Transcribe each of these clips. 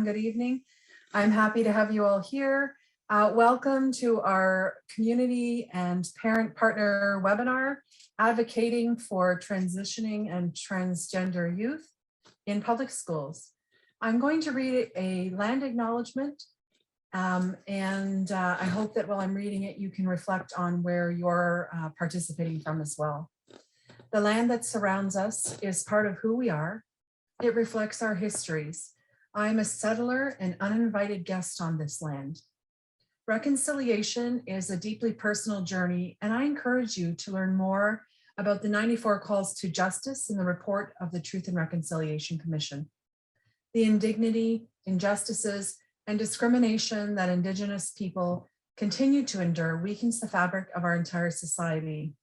Good evening. I'm happy to have you all here. Welcome to our community and parent partner webinar, Advocating for Transitioning and Transgender Youth in Public Schools. I'm going to read a land acknowledgement, and I hope that while I'm reading it, you can reflect on where you're participating from as well. The land that surrounds us is part of who we are. It reflects our histories. I am a settler and uninvited guest on this land. Reconciliation is a deeply personal journey, and I encourage you to learn more about the 94 calls to justice in the report of the Truth and Reconciliation Commission. The indignity, injustices, and discrimination that Indigenous people continue to endure weakens the fabric of our entire society.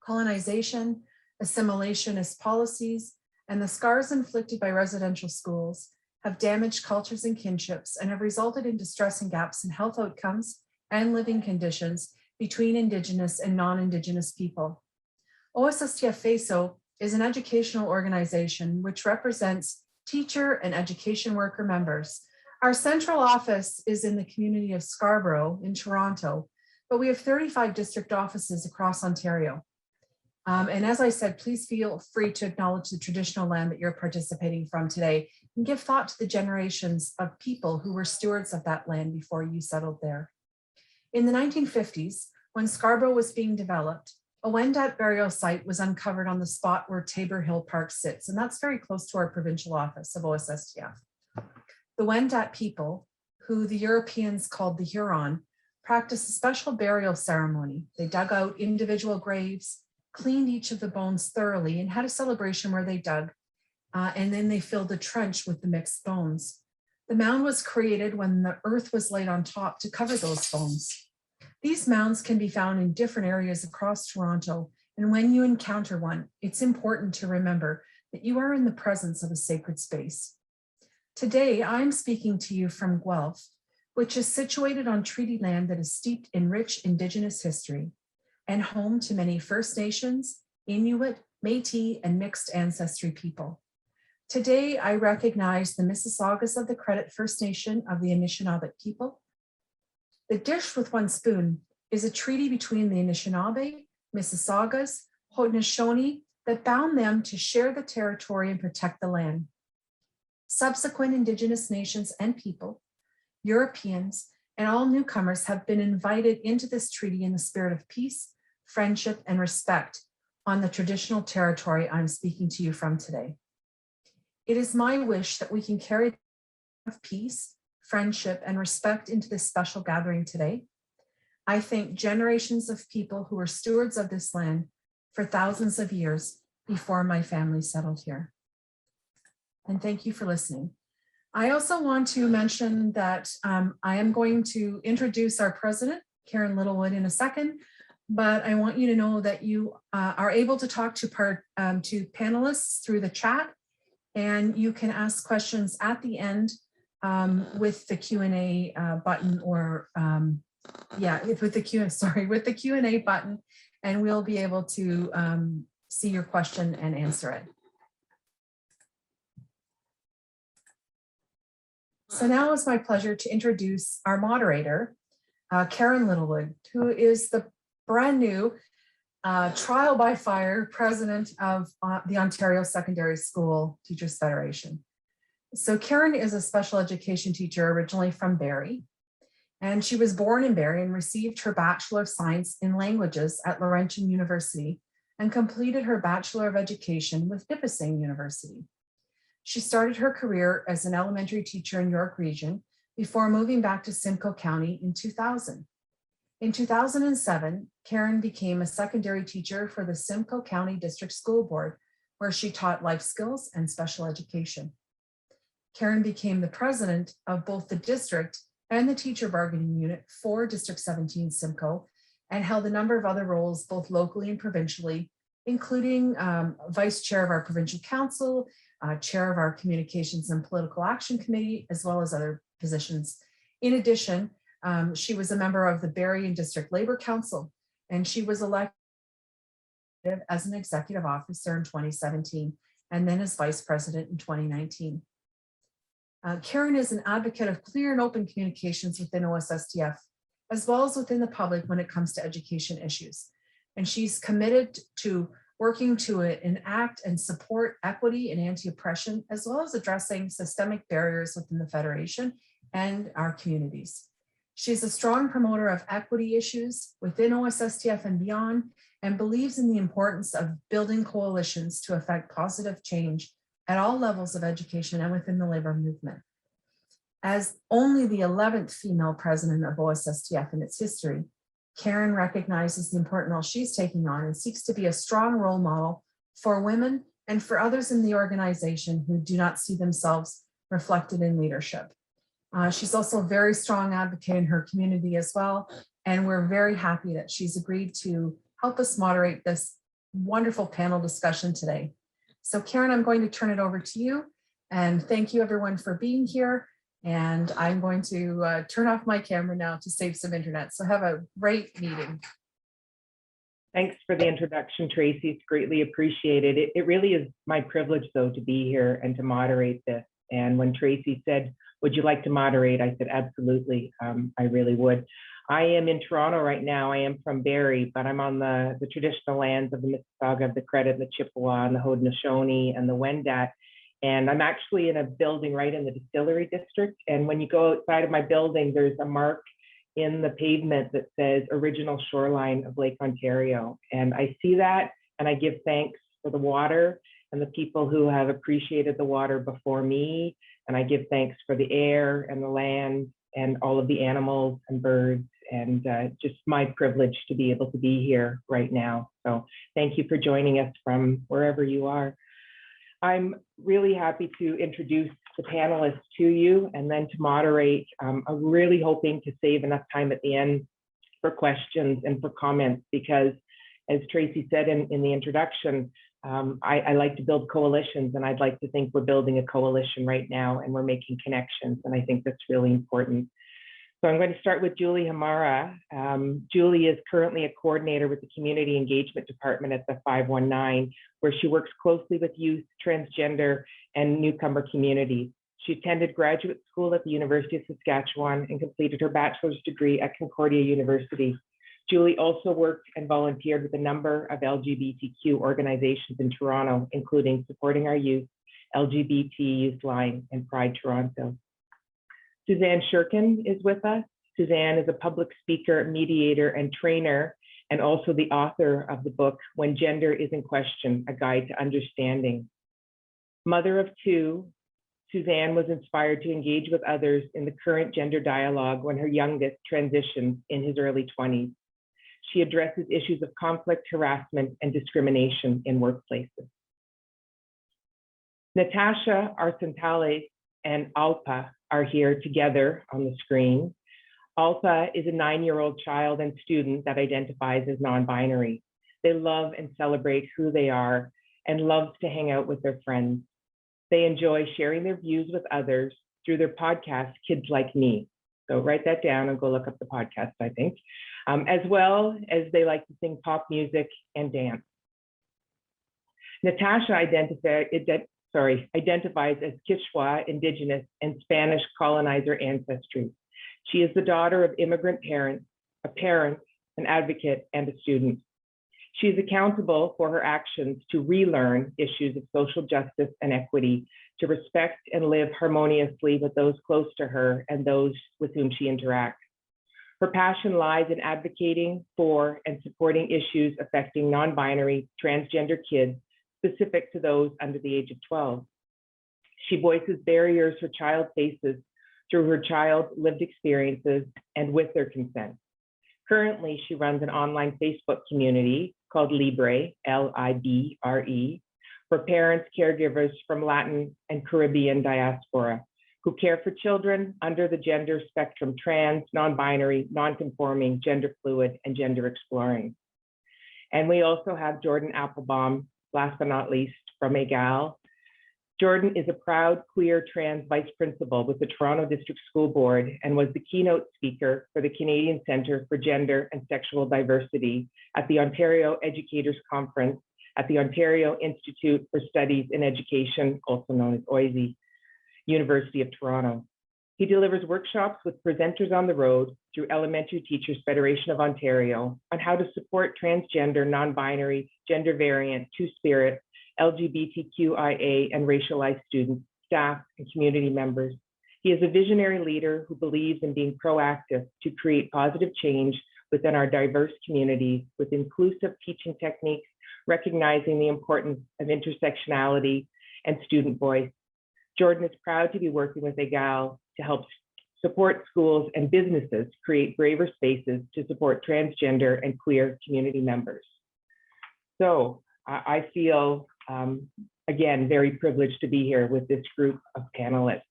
Colonization, assimilationist policies, and the scars inflicted by residential schools have damaged cultures and kinships and have resulted in distressing gaps in health outcomes and living conditions between Indigenous and non-Indigenous people. OSSTF FEESO is an educational organization which represents teacher and education worker members. Our central office is in the community of Scarborough in Toronto, but we have 35 district offices across Ontario. And as I said, please feel free to acknowledge the traditional land that you're participating from today and give thought to the generations of people who were stewards of that land before you settled there. In the 1950s, when Scarborough was being developed, a Wendat burial site was uncovered on the spot where Tabor Hill Park sits, and that's very close to our provincial office of OSSTF. The Wendat people, who the Europeans called the Huron, practiced a special burial ceremony. They dug out individual graves, cleaned each of the bones thoroughly, and had a celebration where they dug, and then they filled the trench with the mixed bones. The mound was created when the earth was laid on top to cover those bones. These mounds can be found in different areas across Toronto, and when you encounter one, it's important to remember that you are in the presence of a sacred space. Today, I'm speaking to you from Guelph, which is situated on treaty land that is steeped in rich Indigenous history and home to many First Nations, Inuit, Métis, and mixed ancestry people. Today, I recognize the Mississaugas of the Credit First Nation of the Anishinaabe people. The Dish with One Spoon is a treaty between the Anishinaabe, Mississaugas, Haudenosaunee that bound them to share the territory and protect the land. Subsequent Indigenous nations and people, Europeans, and all newcomers have been invited into this treaty in the spirit of peace, friendship, and respect on the traditional territory I'm speaking to you from today. It is my wish that we can carry of peace, friendship, and respect into this special gathering today. I thank generations of people who were stewards of this land for thousands of years before my family settled here. And thank you for listening. I also want to mention that I am going to introduce our president, Karen Littlewood, in a second, but I want you to know that you are able to talk to panelists through the chat, and you can ask questions at the end with the Q&A button, or with the Q&A button, and we'll be able to see your question and answer it. So now it's my pleasure to introduce our moderator, Karen Littlewood, who is the brand new trial by fire president of the Ontario Secondary School Teachers Federation. So Karen is a special education teacher originally from Barrie, and she was born in Barrie and received her Bachelor of Science in Languages at Laurentian University and completed her Bachelor of Education with Nipissing University. She started her career as an elementary teacher in York Region before moving back to Simcoe County in 2000. In 2007, Karen became a secondary teacher for the Simcoe County District School Board, where she taught life skills and special education. Karen became the president of both the district and the teacher bargaining unit for District 17 Simcoe, and held a number of other roles both locally and provincially, including vice chair of our provincial council, chair of our Communications and Political Action Committee, as well as other positions. In addition, she was a member of the Barrie and District Labour Council, and she was elected as an executive officer in 2017, and then as vice president in 2019. Karen is an advocate of clear and open communications within OSSTF, as well as within the public when it comes to education issues. And she's committed to working to enact and support equity and anti-oppression, as well as addressing systemic barriers within the Federation and our communities. She's a strong promoter of equity issues within OSSTF and beyond, and believes in the importance of building coalitions to effect positive change at all levels of education and within the labor movement. As only the 11th female president of OSSTF in its history, Karen recognizes the important role she's taking on and seeks to be a strong role model for women and for others in the organization who do not see themselves reflected in leadership. She's also a very strong advocate in her community as well, and we're very happy that she's agreed to help us moderate this wonderful panel discussion today. So Karen, I'm going to turn it over to you, and thank you everyone for being here. And I'm going to turn off my camera now to save some internet. So have a great meeting. Thanks for the introduction, Tracy. It's greatly appreciated. It really is my privilege, though, to be here and to moderate this. And when Tracy said, would you like to moderate? I said, absolutely, I really would. I am in Toronto right now. I am from Barrie, but I'm on the traditional lands of the Mississauga, the Credit, the Chippewa, and the Haudenosaunee, and the Wendat. And I'm actually in a building right in the distillery district. And when you go outside of my building, there's a mark in the pavement that says original shoreline of Lake Ontario. And I see that, and I give thanks for the water and the people who have appreciated the water before me. And I give thanks for the air and the land and all of the animals and birds, and just my privilege to be able to be here right now. So thank you for joining us from wherever you are. I'm really happy to introduce the panelists to you and then to moderate. I'm really hoping to save enough time at the end for questions and for comments, because as Tracy said in the introduction, I like to build coalitions, and I'd like to think we're building a coalition right now and we're making connections, and I think that's really important. So I'm going to start with Julie Hamara. Julie is currently a coordinator with the Community Engagement Department at the 519, where she works closely with youth, transgender, and newcomer communities. She attended graduate school at the University of Saskatchewan and completed her bachelor's degree at Concordia University. Julie also worked and volunteered with a number of LGBTQ organizations in Toronto, including Supporting Our Youth, LGBT Youth Line, and Pride Toronto. Suzanne Shirkin is with us. Suzanne is a public speaker, mediator, and trainer, and also the author of the book, When Gender is in Question, A Guide to Understanding. Mother of two, Suzanne was inspired to engage with others in the current gender dialogue when her youngest transitioned in his early 20s. She addresses issues of conflict, harassment, and discrimination in workplaces. Natasha Arcentales and Alpa are here together on the screen. Alpa is a 9-year-old child and student that identifies as non-binary. They love and celebrate who they are and loves to hang out with their friends. They enjoy sharing their views with others through their podcast, Kids Like Me. So write that down and go look up the podcast, I think, as well as they like to sing pop music and dance. Natasha identifies as Quechua, Indigenous, and Spanish colonizer ancestry. She is the daughter of immigrant parents, a parent, an advocate, and a student. She is accountable for her actions to relearn issues of social justice and equity, to respect and live harmoniously with those close to her and those with whom she interacts. Her passion lies in advocating for and supporting issues affecting non-binary, transgender kids, specific to those under the age of 12. She voices barriers her child faces through her child's lived experiences and with their consent. Currently, she runs an online Facebook community called Libre, L-I-B-R-E, for parents, caregivers from Latin and Caribbean diaspora who care for children under the gender spectrum: trans, non-binary, non-conforming, gender fluid, and gender exploring. And we also have Jordan Applebaum, last but not least, from EGAL. Jordan is a proud queer trans vice principal with the Toronto District School Board and was the keynote speaker for the Canadian Centre for Gender and Sexual Diversity at the Ontario Educators Conference at the Ontario Institute for Studies in Education, also known as OISE. University of Toronto. He delivers workshops with presenters on the road through Elementary Teachers Federation of Ontario on how to support transgender, non-binary, gender variant, two-spirit, LGBTQIA, and racialized students, staff, and community members. He is a visionary leader who believes in being proactive to create positive change within our diverse communities with inclusive teaching techniques, recognizing the importance of intersectionality and student voice. Jordan is proud to be working with EGAL to help support schools and businesses create braver spaces to support transgender and queer community members. So I feel, again, very privileged to be here with this group of panelists.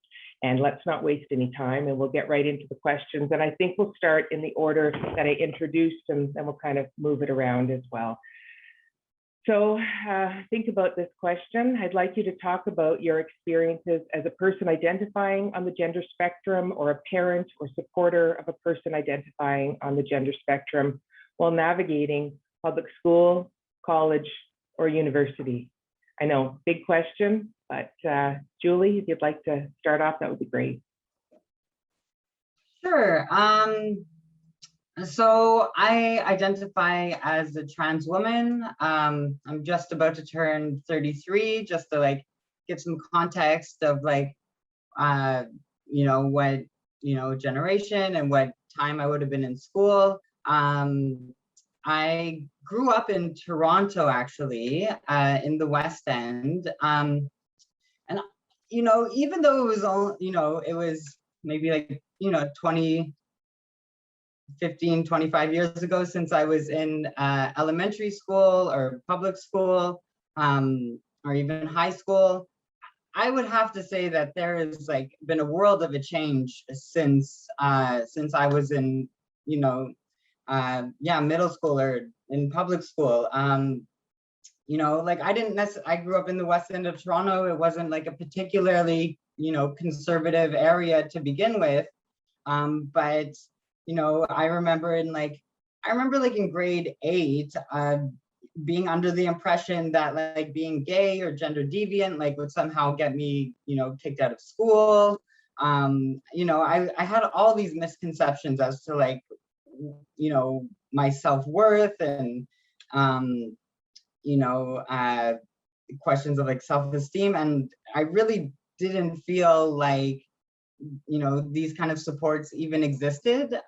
And let's not waste any time, and we'll get right into the questions. And I think we'll start in the order that I introduced, and then we'll kind of move it around as well. So think about this question. I'd like you to talk about your experiences as a person identifying on the gender spectrum, or a parent or supporter of a person identifying on the gender spectrum while navigating public school, college, or university. I know, big question, but Julie, if you'd like to start off, that would be great. Sure. So I identify as a trans woman. I'm just about to turn 33, just to like give some context of like, you know, what, you know, generation and what time I would have been in school. I grew up in Toronto, actually, in the West End. And, you know, even though it was all, you know, it was maybe like, you know, 15, 25 years ago since I was in elementary school or public school, or even high school, I would have to say that there has like been a world of a change since I was in, you know, middle school or in public school. You know, like I grew up in the West End of Toronto. It wasn't like a particularly, you know, conservative area to begin with. But, you know, I remember like in grade 8, being under the impression that like being gay or gender deviant like would somehow get me, you know, kicked out of school. You know, I had all these misconceptions as to like, you know, my self-worth and, you know, questions of like self-esteem. And I really didn't feel like, you know, these kind of supports even existed.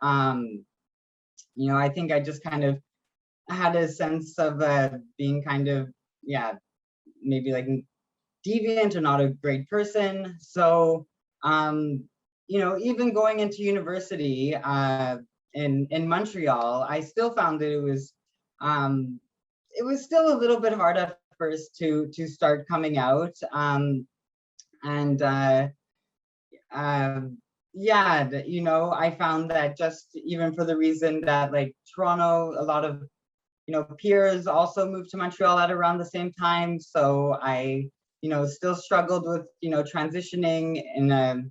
You know, I think I just kind of had a sense of being kind of, yeah, maybe like deviant or not a great person. So, you know, even going into university in Montreal, I still found that it was still a little bit hard at first to start coming out. Yeah, you know, I found that just even for the reason that like Toronto, a lot of, you know, peers also moved to Montreal at around the same time. So I, you know, still struggled with, you know, transitioning in a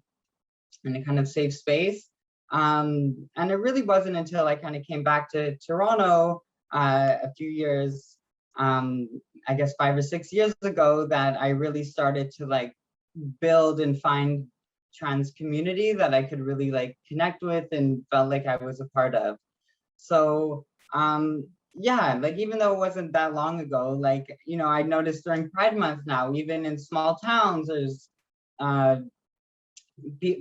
kind of safe space. And it really wasn't until I kind of came back to Toronto a few years, I guess 5 or 6 years ago, that I really started to like build and find trans community that I could really like connect with and felt like I was a part of. So yeah, like even though it wasn't that long ago, like, you know, I noticed during Pride Month now, even in small towns, there's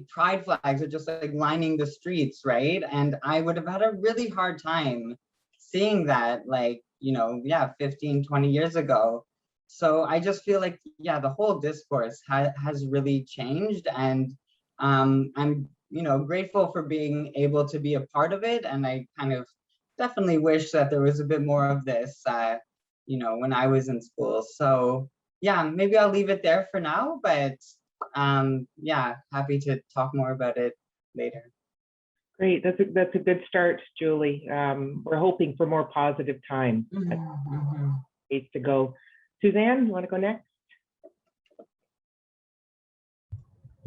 pride flags are just like lining the streets, right? And I would have had a really hard time seeing that, like, you know, yeah, 15, 20 years ago. So I just feel like, yeah, the whole discourse has really changed, and I'm, you know, grateful for being able to be a part of it. And I kind of definitely wish that there was a bit more of this, you know, when I was in school. So yeah, maybe I'll leave it there for now, but yeah, happy to talk more about it later. Great, that's a good start, Julie. We're hoping for more positive times. Ways to go. Suzanne, you want to go next?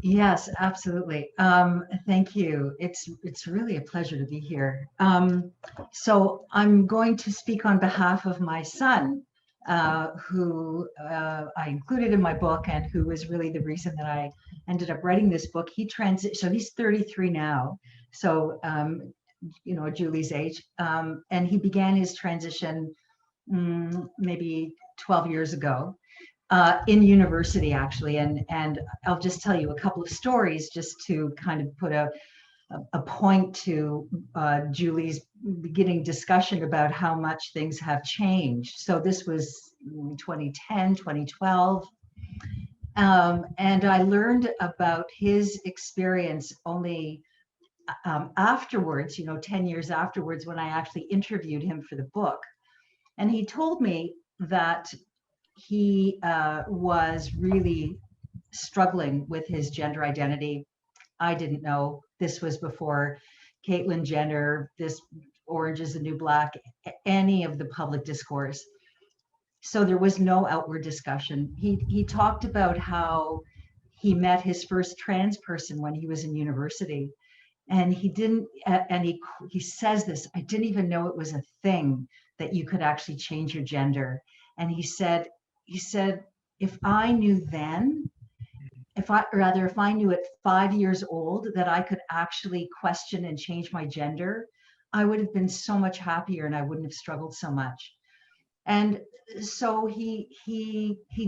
Yes, absolutely. Thank you. It's really a pleasure to be here. So I'm going to speak on behalf of my son, who I included in my book and who was really the reason that I ended up writing this book. So he's 33 now. So, you know, Julie's age. And he began his transition maybe 12 years ago in university, actually. And I'll just tell you a couple of stories just to kind of put a point to Julie's beginning discussion about how much things have changed. So this was 2010, 2012. And I learned about his experience only afterwards, you know, 10 years afterwards, when I actually interviewed him for the book. And he told me that he was really struggling with his gender identity. I didn't know. This was before Caitlyn Jenner, this Orange is the New Black, any of the public discourse. So there was no outward discussion. He talked about how he met his first trans person when he was in university. And he didn't, and he says this, I didn't even know it was a thing that you could actually change your gender. And he said, if I knew then, if I knew at 5 years old that I could actually question and change my gender, I would have been so much happier and I wouldn't have struggled so much. And so he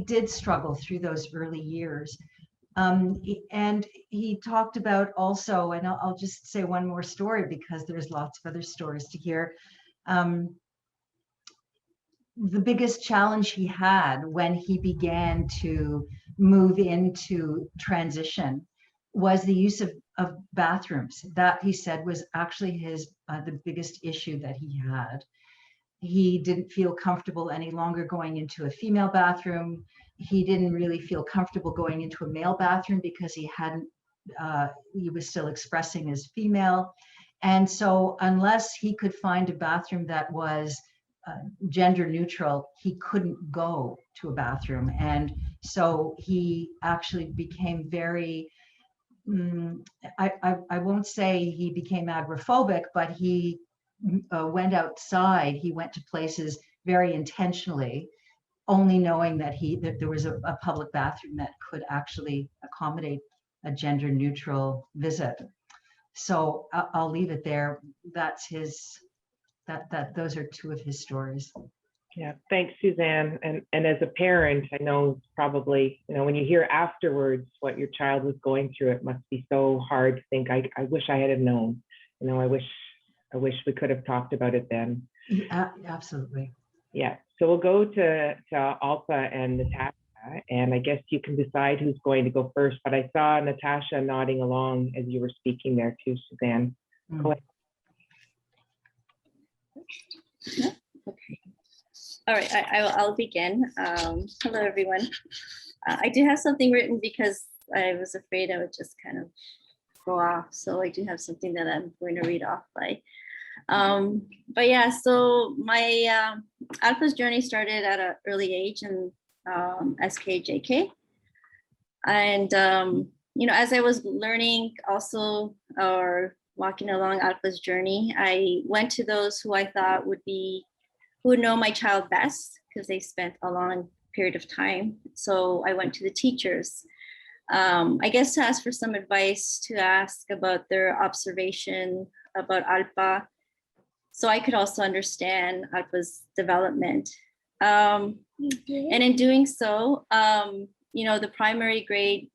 did struggle through those early years. And he talked about also, and I'll just say one more story because there's lots of other stories to hear. The biggest challenge he had when he began to move into transition was the use of bathrooms. That, he said, was actually the biggest issue that he had. He didn't feel comfortable any longer going into a female bathroom. He didn't really feel comfortable going into a male bathroom because he was still expressing as female. And so unless he could find a bathroom that was gender neutral, he couldn't go to a bathroom. And so he actually became very, I won't say he became agoraphobic, but he went outside. He went to places very intentionally, only knowing that there was a public bathroom that could actually accommodate a gender neutral visit. So I'll leave it there. That's those are two of his stories. Yeah, thanks, Suzanne. And as a parent, I know probably, you know, when you hear afterwards what your child was going through, it must be so hard to think, I wish I had known. You know, I wish we could have talked about it then. Yeah, absolutely. Yeah, so we'll go to Alpa and Natasha, and I guess you can decide who's going to go first, but I saw Natasha nodding along as you were speaking there too, Suzanne. Go ahead. Yeah. Okay. All right, I'll begin. Hello, everyone. I do have something written because I was afraid I would just kind of go off. So I do have something that I'm going to read off by. But yeah, so my Alpha's journey started at an early age in SKJK. And, you know, as I was learning also, or walking along Alpha's journey, I went to those who I thought would know my child best because they spent a long period of time. So I went to the teachers, I guess, to ask for some advice, to ask about their observation about Alpa, so I could also understand Alpa's development. And in doing so, you know, the primary grade,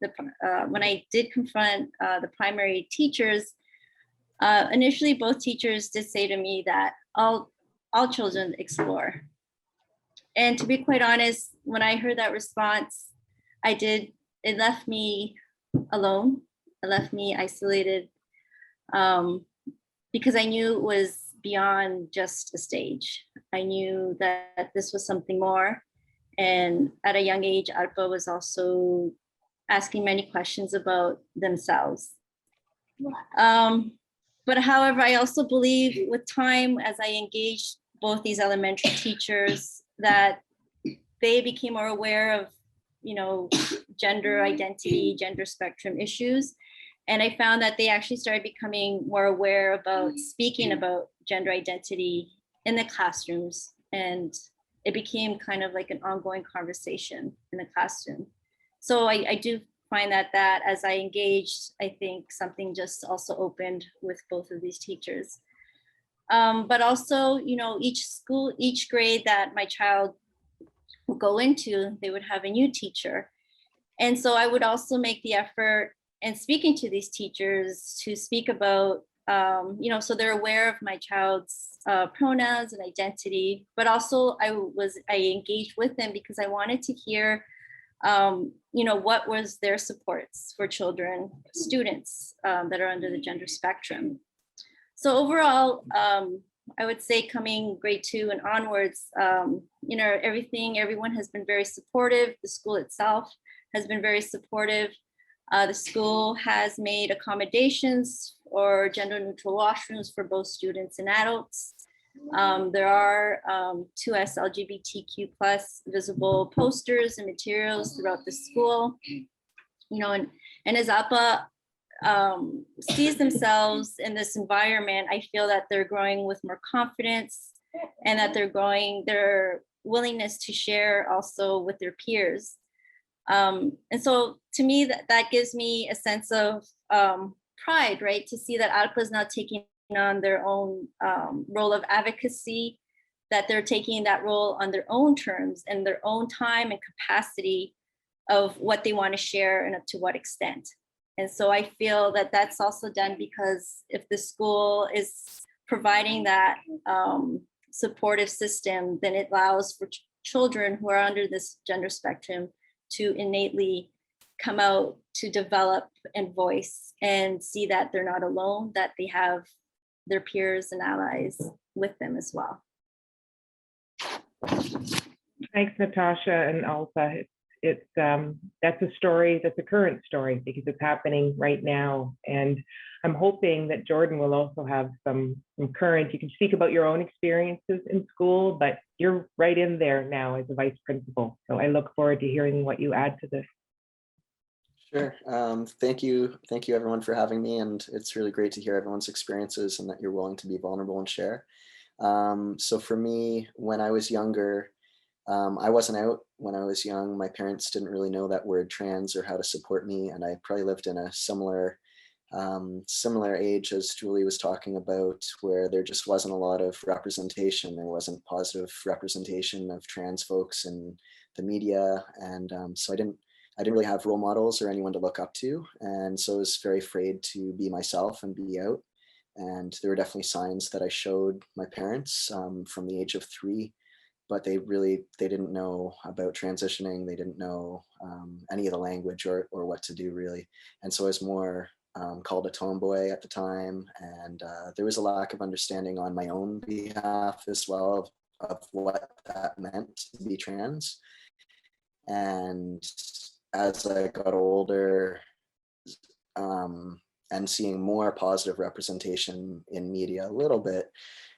when I did confront the primary teachers, initially both teachers did say to me that all children explore. And to be quite honest, when I heard that response, it left me alone. It left me isolated, because I knew it was beyond just a stage. I knew that this was something more. And at a young age, Alpa was also asking many questions about themselves. But however, I also believe with time, as I engaged both these elementary teachers, that they became more aware of, you know, gender identity, gender spectrum issues. And I found that they actually started becoming more aware about speaking about gender identity in the classrooms. And it became kind of like an ongoing conversation in the classroom. So I do find that as I engaged, I think something just also opened with both of these teachers. But also, you know, each grade that my child would go into, they would have a new teacher. And so I would also make the effort in speaking to these teachers to speak about, you know, so they're aware of my child's pronouns and identity, but also I engaged with them because I wanted to hear, you know, what was their supports for children, students that are under the gender spectrum. So overall, I would say coming grade 2 and onwards, you know, everyone has been very supportive. The school itself has been very supportive. The school has made accommodations for gender neutral washrooms for both students and adults. There are 2S LGBTQ plus visible posters and materials throughout the school. You know, and as APA sees themselves in this environment, I feel that they're growing with more confidence and that they're growing their willingness to share also with their peers. And so to me, that gives me a sense of pride, right? To see that APA is now taking on their own role of advocacy, that they're taking that role on their own terms and their own time and capacity of what they want to share and up to what extent. And so I feel that that's also done because if the school is providing that supportive system, then it allows for children who are under this gender spectrum to innately come out, to develop and voice and see that they're not alone, that they have their peers and allies with them as well. Thanks, Natasha and Alsa. It's that's a story, that's a current story because it's happening right now. And I'm hoping that Jordan will also have some current, you can speak about your own experiences in school, but you're right in there now as a vice principal. So I look forward to hearing what you add to this. Sure. Thank you everyone for having me. And it's really great to hear everyone's experiences and that you're willing to be vulnerable and share. So for me, when I was younger, I wasn't out when I was young. My parents didn't really know that word trans or how to support me. And I probably lived in a similar age as Julie was talking about, where there just wasn't a lot of representation. There wasn't positive representation of trans folks in the media. And so I didn't really have role models or anyone to look up to. And so I was very afraid to be myself and be out. And there were definitely signs that I showed my parents from the age of 3, but they didn't know about transitioning. They didn't know any of the language or what to do really. And so I was more called a tomboy at the time. And there was a lack of understanding on my own behalf as well of what that meant to be trans. And as I got older, and seeing more positive representation in media a little bit,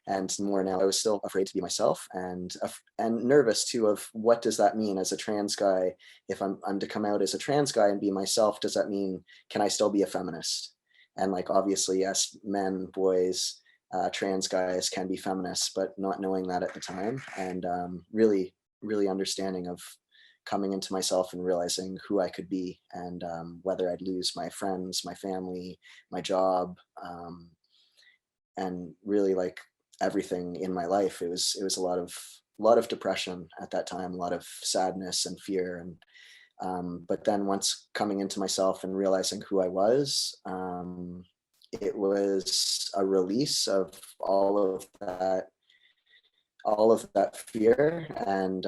and more now, I was still afraid to be myself and nervous too of what does that mean as a trans guy? If I'm to come out as a trans guy and be myself, does that mean, can I still be a feminist? And like, obviously, yes, men, boys, trans guys can be feminists, but not knowing that at the time, and really understanding of coming into myself and realizing who I could be, and whether I'd lose my friends, my family, my job, and really like everything in my life. It was a lot of depression at that time, a lot of sadness and fear. And but then once coming into myself and realizing who I was, it was a release of all of that fear, and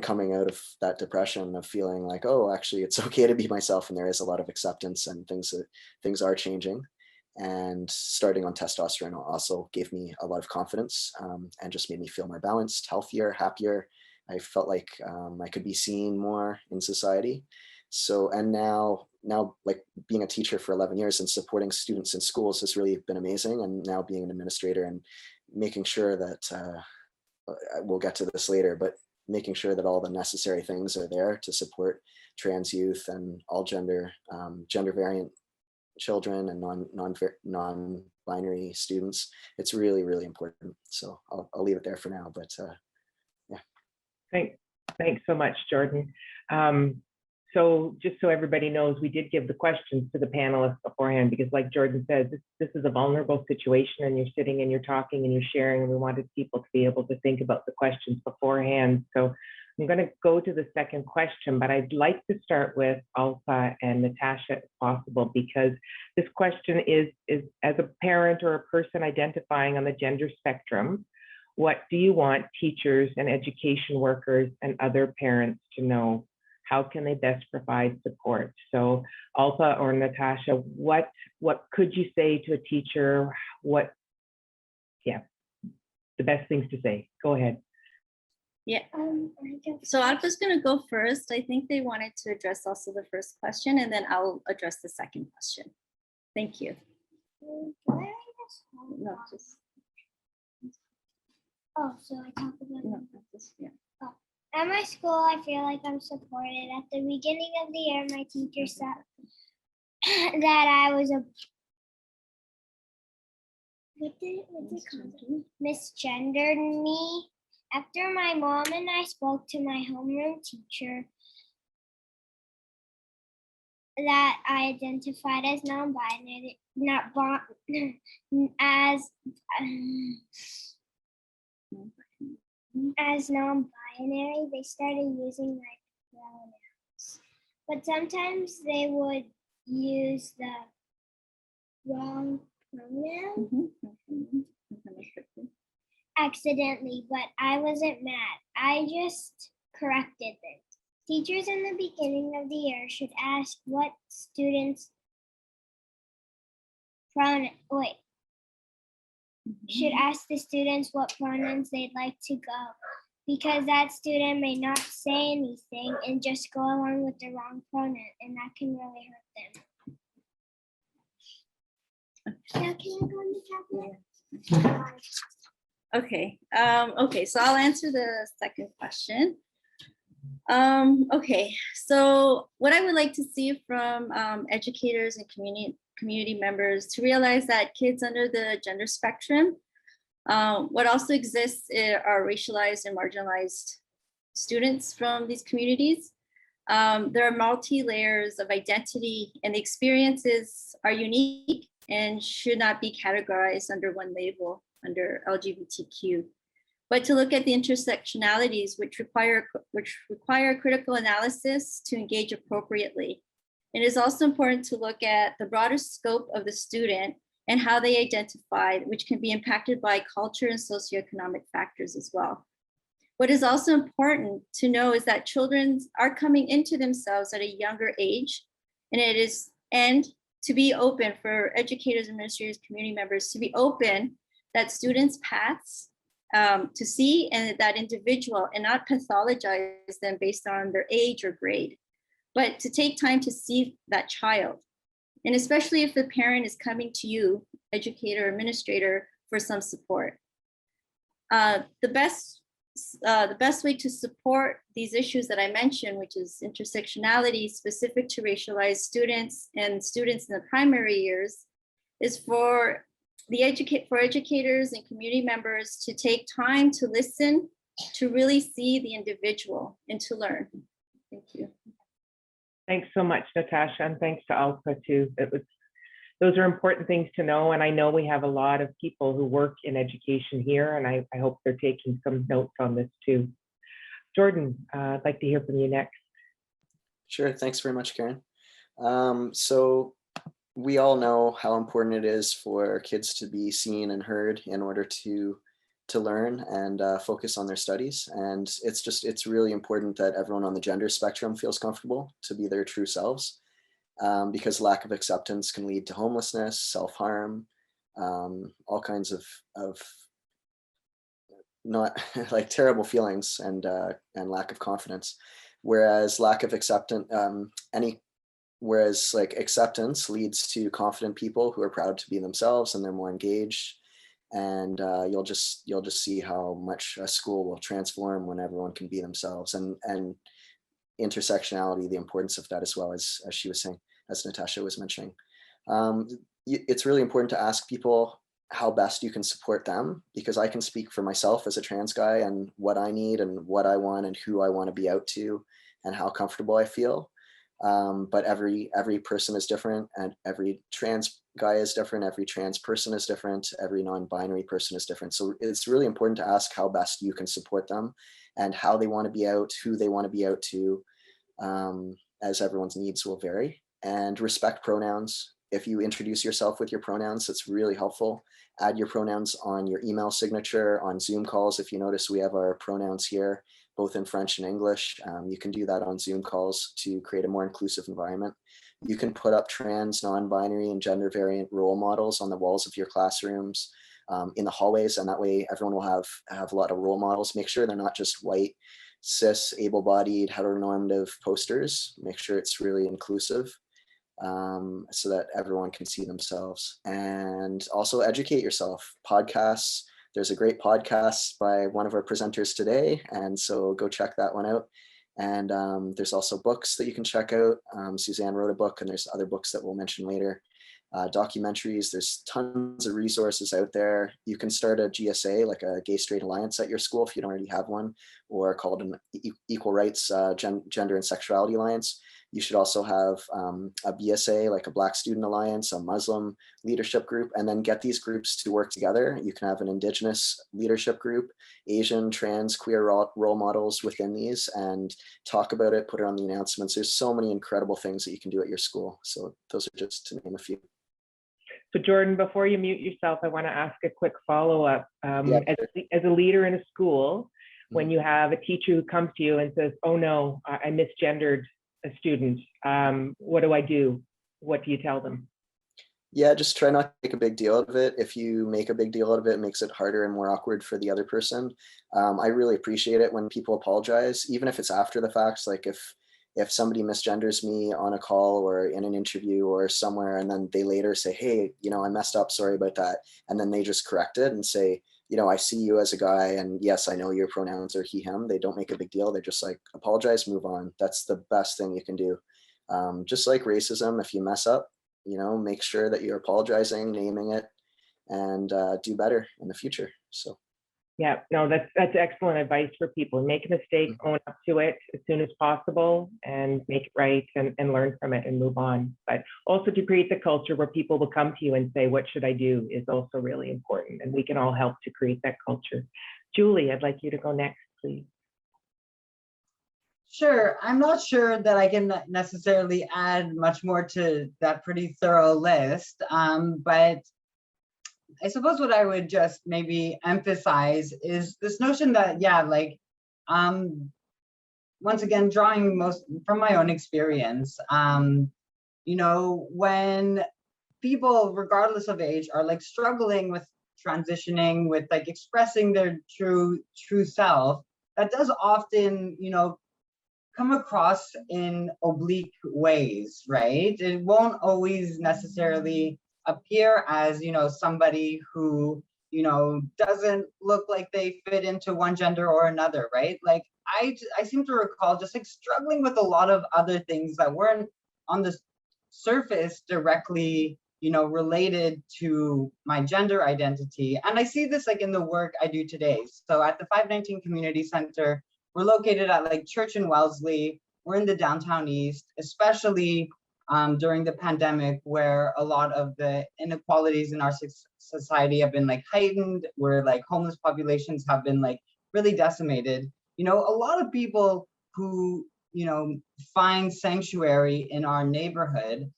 coming out of that depression of feeling like, oh, actually it's okay to be myself, and there is a lot of acceptance, and things are changing. And starting on testosterone also gave me a lot of confidence, and just made me feel more balanced, healthier, happier. I felt like I could be seen more in society. So, and now like being a teacher for 11 years and supporting students in schools has really been amazing. And now being an administrator and making sure that, we'll get to this later, but making sure that all the necessary things are there to support trans youth and all gender variant children and non-binary students. It's really, really important. So I'll leave it there for now, but yeah. Thanks so much, Jordan. So just so everybody knows, we did give the questions to the panelists beforehand because like Jordan said, this is a vulnerable situation and you're sitting and you're talking and you're sharing, and we wanted people to be able to think about the questions beforehand. So I'm going to go to the second question, but I'd like to start with Alpha and Natasha if possible, because this question is as a parent or a person identifying on the gender spectrum, what do you want teachers and education workers and other parents to know? How can they best provide support? So Alpha or Natasha, what could you say to a teacher? The best things to say. Go ahead. Yeah, so Alpa's gonna go first. I think they wanted to address also the first question, and then I'll address the second question. Thank you. No, just, Oh, so I talk about no, just, yeah. At my school, I feel like I'm supported. At the beginning of the year, my teacher said that I was a misgendered me. After my mom and I spoke to my homeroom teacher, that I identified as non-binary, as non-binary, they started using my pronouns. But sometimes they would use the wrong pronoun accidentally, but I wasn't mad. I just corrected them. Teachers in the beginning of the year should ask what students should ask the students what pronouns they'd like to go, because that student may not say anything and just go along with the wrong pronoun, and that can really hurt them. Now, can you go in the tablet? Okay. Okay, so I'll answer the second question. Okay, so what I would like to see from educators and community members to realize that kids under the gender spectrum, what also exists are racialized and marginalized students from these communities. There are multi-layers of identity, and the experiences are unique and should not be categorized under one label, under LGBTQ, but to look at the intersectionalities which require critical analysis to engage appropriately. It is also important to look at the broader scope of the student and how they identify, which can be impacted by culture and socioeconomic factors as well. What is also important to know is that children are coming into themselves at a younger age, and to be open for educators, administrators, community members to be open that students' paths to see and that individual, and not pathologize them based on their age or grade, but to take time to see that child. And especially if the parent is coming to you, educator, administrator, for some support. The best way to support these issues that I mentioned, which is intersectionality specific to racialized students and students in the primary years, is for educators and community members to take time to listen, to really see the individual and to learn. Thank you. Thanks so much, Natasha, and thanks to Alpha too. Those are important things to know, and I know we have a lot of people who work in education here, and I hope they're taking some notes on this too. Jordan, I'd like to hear from you next. Sure, thanks very much, Karen. So we all know how important it is for kids to be seen and heard in order to learn and focus on their studies. And it's really important that everyone on the gender spectrum feels comfortable to be their true selves, because lack of acceptance can lead to homelessness, self-harm, all kinds of not like terrible feelings and lack of confidence. Whereas acceptance leads to confident people who are proud to be themselves, and they're more engaged. And you'll just see how much a school will transform when everyone can be themselves, and intersectionality, the importance of that as well, as she was saying, as Natasha was mentioning. It's really important to ask people how best you can support them, because I can speak for myself as a trans guy and what I need and what I want and who I want to be out to and how comfortable I feel. But every person is different, and every trans guy is different, every trans person is different, every non-binary person is different. So it's really important to ask how best you can support them and how they want to be out, who they want to be out to, as everyone's needs will vary. And respect pronouns. If you introduce yourself with your pronouns, it's really helpful. Add your pronouns on your email signature, on Zoom calls. If you notice, we have our pronouns here, both in French and English. You can do that on Zoom calls to create a more inclusive environment. You can put up trans, non-binary, and gender variant role models on the walls of your classrooms, in the hallways, and that way everyone will have a lot of role models. Make sure they're not just white, cis, able-bodied, heteronormative posters. Make sure it's really inclusive, so that everyone can see themselves. And also educate yourself. Podcasts. There's a great podcast by one of our presenters today, and so go check that one out. And there's also books that you can check out. Suzanne wrote a book, and there's other books that we'll mention later. Documentaries, there's tons of resources out there. You can start a GSA, like a Gay Straight Alliance, at your school if you don't already have one, or called an Equal Rights Gender and Sexuality Alliance. You should also have a BSA, like a Black Student Alliance, a Muslim leadership group, and then get these groups to work together. You can have an Indigenous leadership group, Asian, trans, queer role models within these, and talk about it, put it on the announcements. There's so many incredible things that you can do at your school. So those are just to name a few. So Jordan, before you mute yourself, I want to ask a quick follow-up. Yeah. As a leader in a school, when you have a teacher who comes to you and says, oh no, I misgendered a student, what do I do? What do you tell them? Yeah, just try not to make a big deal out of it. If you make a big deal out of it, it makes it harder and more awkward for the other person. I really appreciate it when people apologize, even if it's after the facts. Like if somebody misgenders me on a call or in an interview or somewhere, and then they later say, hey, I messed up, sorry about that. And then they just correct it and say, I see you as a guy, and yes, I know your pronouns are he, him. They don't make a big deal. They're just like, apologize, move on. That's the best thing you can do. Just like racism, if you mess up, make sure that you're apologizing, naming it, and do better in the future. So. Yeah, no, that's excellent advice for people. Make a mistake, own up to it as soon as possible, and make it right, and learn from it and move on. But also to create the culture where people will come to you and say, what should I do, is also really important. And we can all help to create that culture. Julie, I'd like you to go next, please. Sure. I'm not sure that I can necessarily add much more to that pretty thorough list, but I suppose what I would just maybe emphasize is this notion that, yeah, like, once again, drawing most from my own experience, when people, regardless of age, are like struggling with transitioning, with like expressing their true self, that does often, come across in oblique ways, right? It won't always necessarily appear as, somebody who, doesn't look like they fit into one gender or another, right? Like I seem to recall just like struggling with a lot of other things that weren't on the surface directly, related to my gender identity. And I see this like in the work I do today. So at the 519 Community Center, we're located at like Church and Wellesley. We're in the downtown east, especially during the pandemic, where a lot of the inequalities in our society have been like heightened, where like homeless populations have been like really decimated. A lot of people who, find sanctuary in our neighborhood,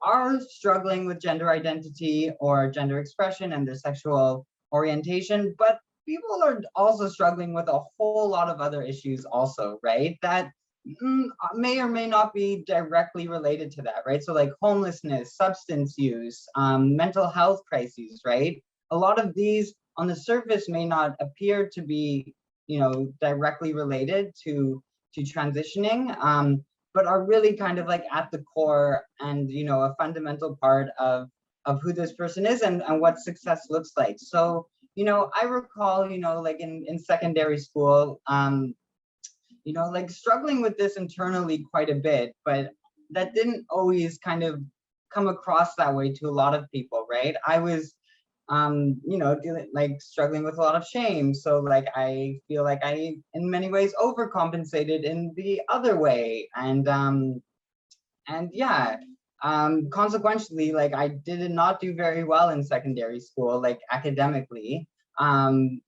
are struggling with gender identity or gender expression and their sexual orientation, but people are also struggling with a whole lot of other issues also, right? That may or may not be directly related to that, right? So like homelessness, substance use, mental health crises, right? A lot of these on the surface may not appear to be, directly related to transitioning, but are really kind of like at the core and, a fundamental part of who this person is and what success looks like. So, I recall, like in secondary school, like struggling with this internally quite a bit, but that didn't always kind of come across that way to a lot of people, right? I was struggling with a lot of shame. So like, I feel like I, in many ways, overcompensated in the other way. And yeah, consequently, like I did not do very well in secondary school, like academically,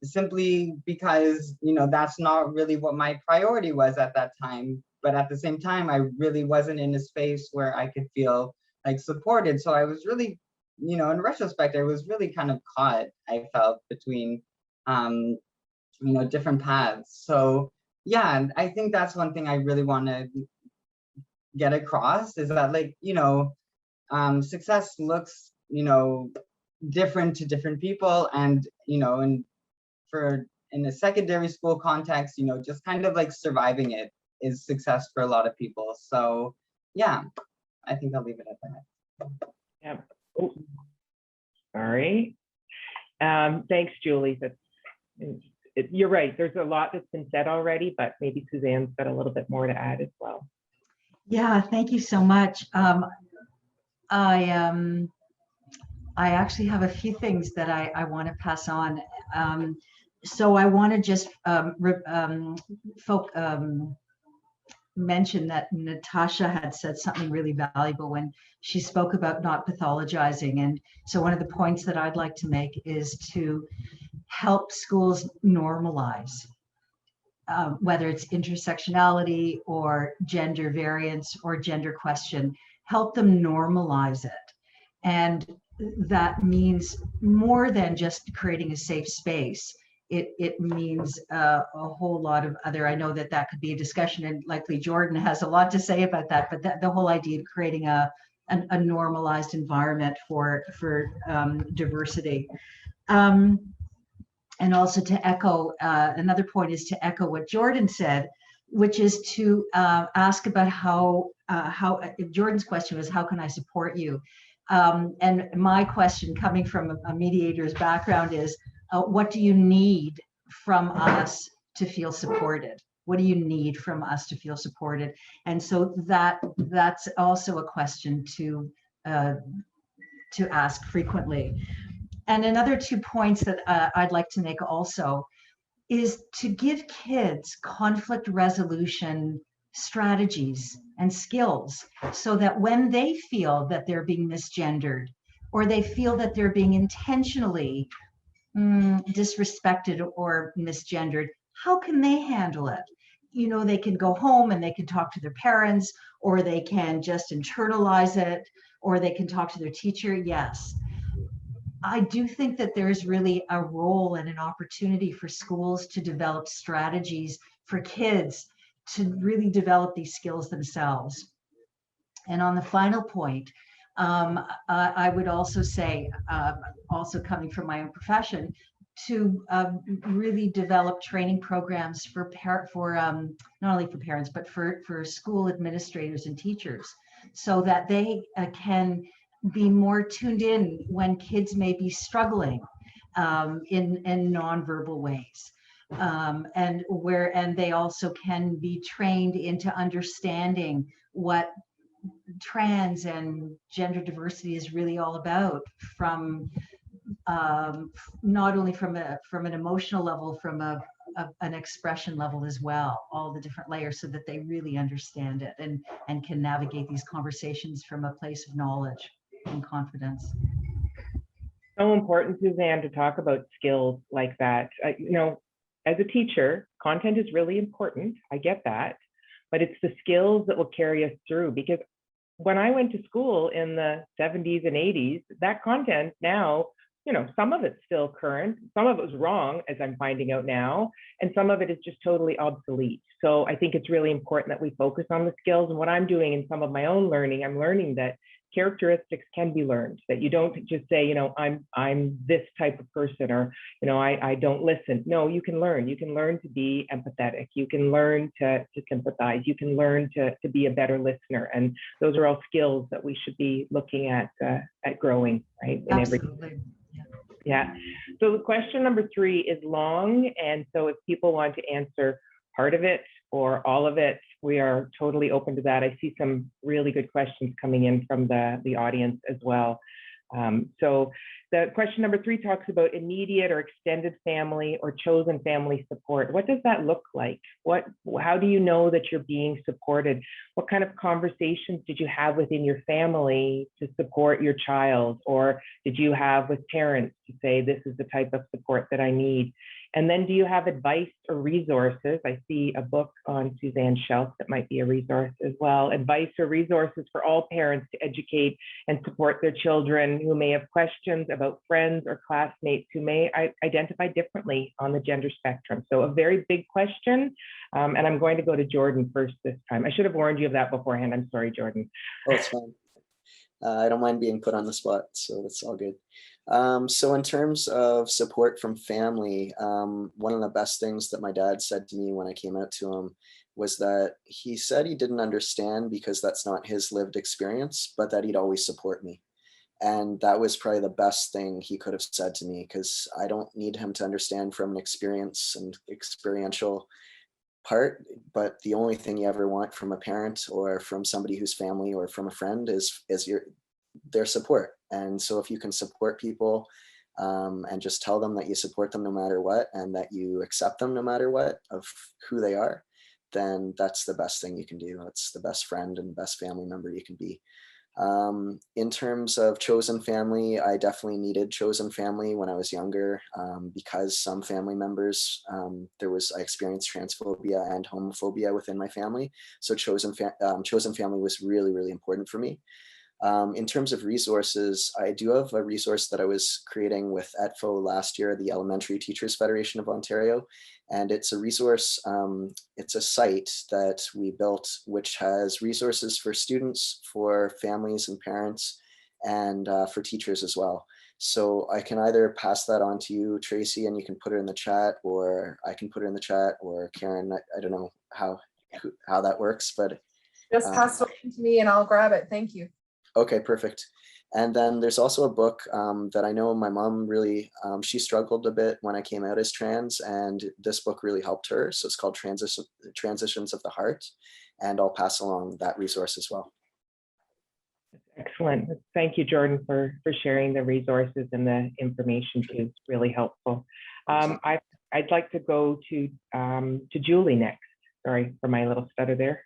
simply because, that's not really what my priority was at that time. But at the same time, I really wasn't in a space where I could feel like supported. So I was really, in retrospect, I was really kind of caught, I felt, between, different paths. So yeah, I think that's one thing I really want to get across, is that, like, success looks, different to different people. And, in a secondary school context, just kind of like surviving it is success for a lot of people. So yeah, I think I'll leave it at that. Yeah. Oh, sorry. Thanks, Julie. You're right. There's a lot that's been said already, but maybe Suzanne's got a little bit more to add as well. Yeah, thank you so much. I actually have a few things that I want to pass on. So I want to just mention that Natasha had said something really valuable when she spoke about not pathologizing. And so one of the points that I'd like to make is to help schools normalize, whether it's intersectionality or gender variance or gender question, help them normalize it. And that means more than just creating a safe space. It means a whole lot of other, I know that could be a discussion, and likely Jordan has a lot to say about that, but the whole idea of creating a normalized environment for diversity. And also to echo, another point is to echo what Jordan said, which is to ask about how Jordan's question was, how can I support you? And my question, coming from a mediator's background, is what do you need from us to feel supported? What do you need from us to feel supported? And so that's also a question to ask frequently. And another 2 points that I'd like to make also is to give kids conflict resolution strategies and skills, so that when they feel that they're being misgendered, or they feel that they're being intentionally disrespected or misgendered, how can they handle it? They can go home and they can talk to their parents, or they can just internalize it, or they can talk to their teacher. Yes. I do think that there's really a role and an opportunity for schools to develop strategies for kids to really develop these skills themselves. And on the final point, I would also say, also coming from my own profession, to really develop training programs for not only for parents, but for school administrators and teachers, so that they can be more tuned in when kids may be struggling in nonverbal ways. And they also can be trained into understanding what trans and gender diversity is really all about, from not only from an emotional level, from an expression level as well, all the different layers, so that they really understand it and can navigate these conversations from a place of knowledge and confidence. So important, Suzanne, to talk about skills like that. As a teacher, content is really important. I get that, but it's the skills that will carry us through. Because when I went to school in the 70s and 80s, that content now, some of it's still current, some of it was wrong, as I'm finding out now, and some of it is just totally obsolete. So I think it's really important that we focus on the skills. And what I'm doing in some of my own learning, I'm learning that characteristics can be learned, that you don't just say, I'm this type of person, or, I don't listen. No, you can learn. You can learn to be empathetic. You can learn to sympathize. You can learn to be a better listener. And those are all skills that we should be looking at growing, right? In Absolutely. Yeah. So the question number 3 is long. And so if people want to answer part of it or all of it, we are totally open to that. I see some really good questions coming in from the audience as well. So the question number 3 talks about immediate or extended family or chosen family support. What does that look like? How do you know that you're being supported? What kind of conversations did you have within your family to support your child? Or did you have with parents to say, this is the type of support that I need? And then do you have advice or resources? I see a book on Suzanne Shelf that might be a resource as well. Advice or resources for all parents to educate and support their children who may have questions about friends or classmates who may identify differently on the gender spectrum. So a very big question. And I'm going to go to Jordan first this time. I should have warned you of that beforehand. I'm sorry, Jordan. Oh, it's fine. I don't mind being put on the spot, so that's all good. So in terms of support from family, one of the best things that my dad said to me when I came out to him was that he said he didn't understand because that's not his lived experience, but that he'd always support me. And that was probably the best thing he could have said to me, because I don't need him to understand from an experience and experiential part, but the only thing you ever want from a parent or from somebody who's family or from a friend is their support. And so if you can support people and just tell them that you support them no matter what, and that you accept them no matter what of who they are, then that's the best thing you can do. That's the best friend and best family member you can be. In terms of chosen family, I definitely needed chosen family when I was younger, because some family members, I experienced transphobia and homophobia within my family. So chosen family was really, really important for me. In terms of resources, I do have a resource that I was creating with ETFO last year, the Elementary Teachers Federation of Ontario. And it's a resource, it's a site that we built, which has resources for students, for families and parents, and for teachers as well. So I can either pass that on to you, Tracy, and you can put it in the chat, or I can put it in the chat, or Karen, I don't know how that works, but. Just pass it on to me and I'll grab it. Thank you. Okay, perfect. And then there's also a book that I know my mom really, she struggled a bit when I came out as trans, and this book really helped her. So it's called Transitions of the Heart, and I'll pass along that resource as well. Excellent. Thank you, Jordan, for sharing the resources and the information too. It's really helpful. I'd like to go to Julie next. Sorry for my little stutter there.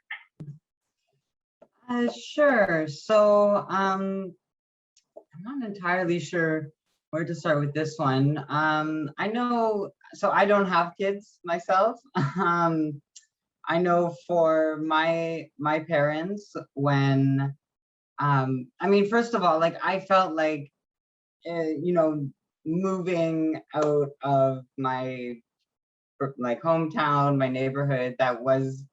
Sure. So I'm not entirely sure where to start with this one. I know, so I don't have kids myself. I know for my parents, when, I mean, first of all, like I felt like, you know, moving out of my like hometown, my neighborhood, that was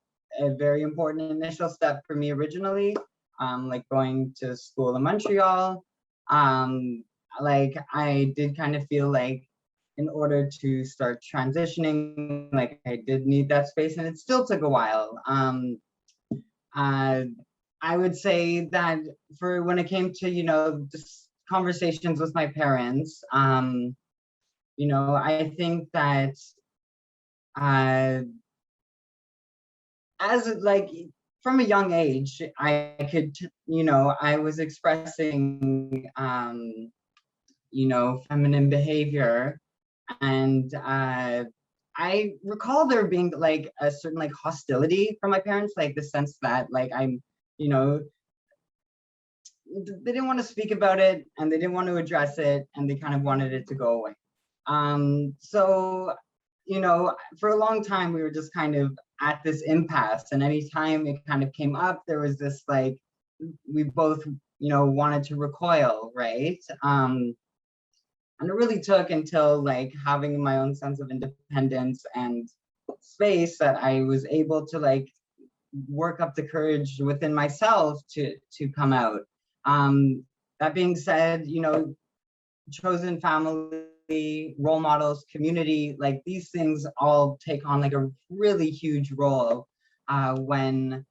a very important initial step for me originally, like going to school in Montreal. Like I did kind of feel like in order to start transitioning, like I did need that space, and it still took a while. I would say that for when it came to, you know, just conversations with my parents, you know, I think that as like from a young age, I could, you know, I was expressing, you know, feminine behavior, and I recall there being like a certain like hostility from my parents, like the sense that like I'm, you know, they didn't want to speak about it and they didn't want to address it, and they kind of wanted it to go away. So, you know, for a long time we were just kind of at this impasse, and anytime it kind of came up, there was this like, we both, you know, wanted to recoil, right? And it really took until like having my own sense of independence and space that I was able to like work up the courage within myself to come out. That being said, you know, chosen family, role models, community, like these things all take on like a really huge role when,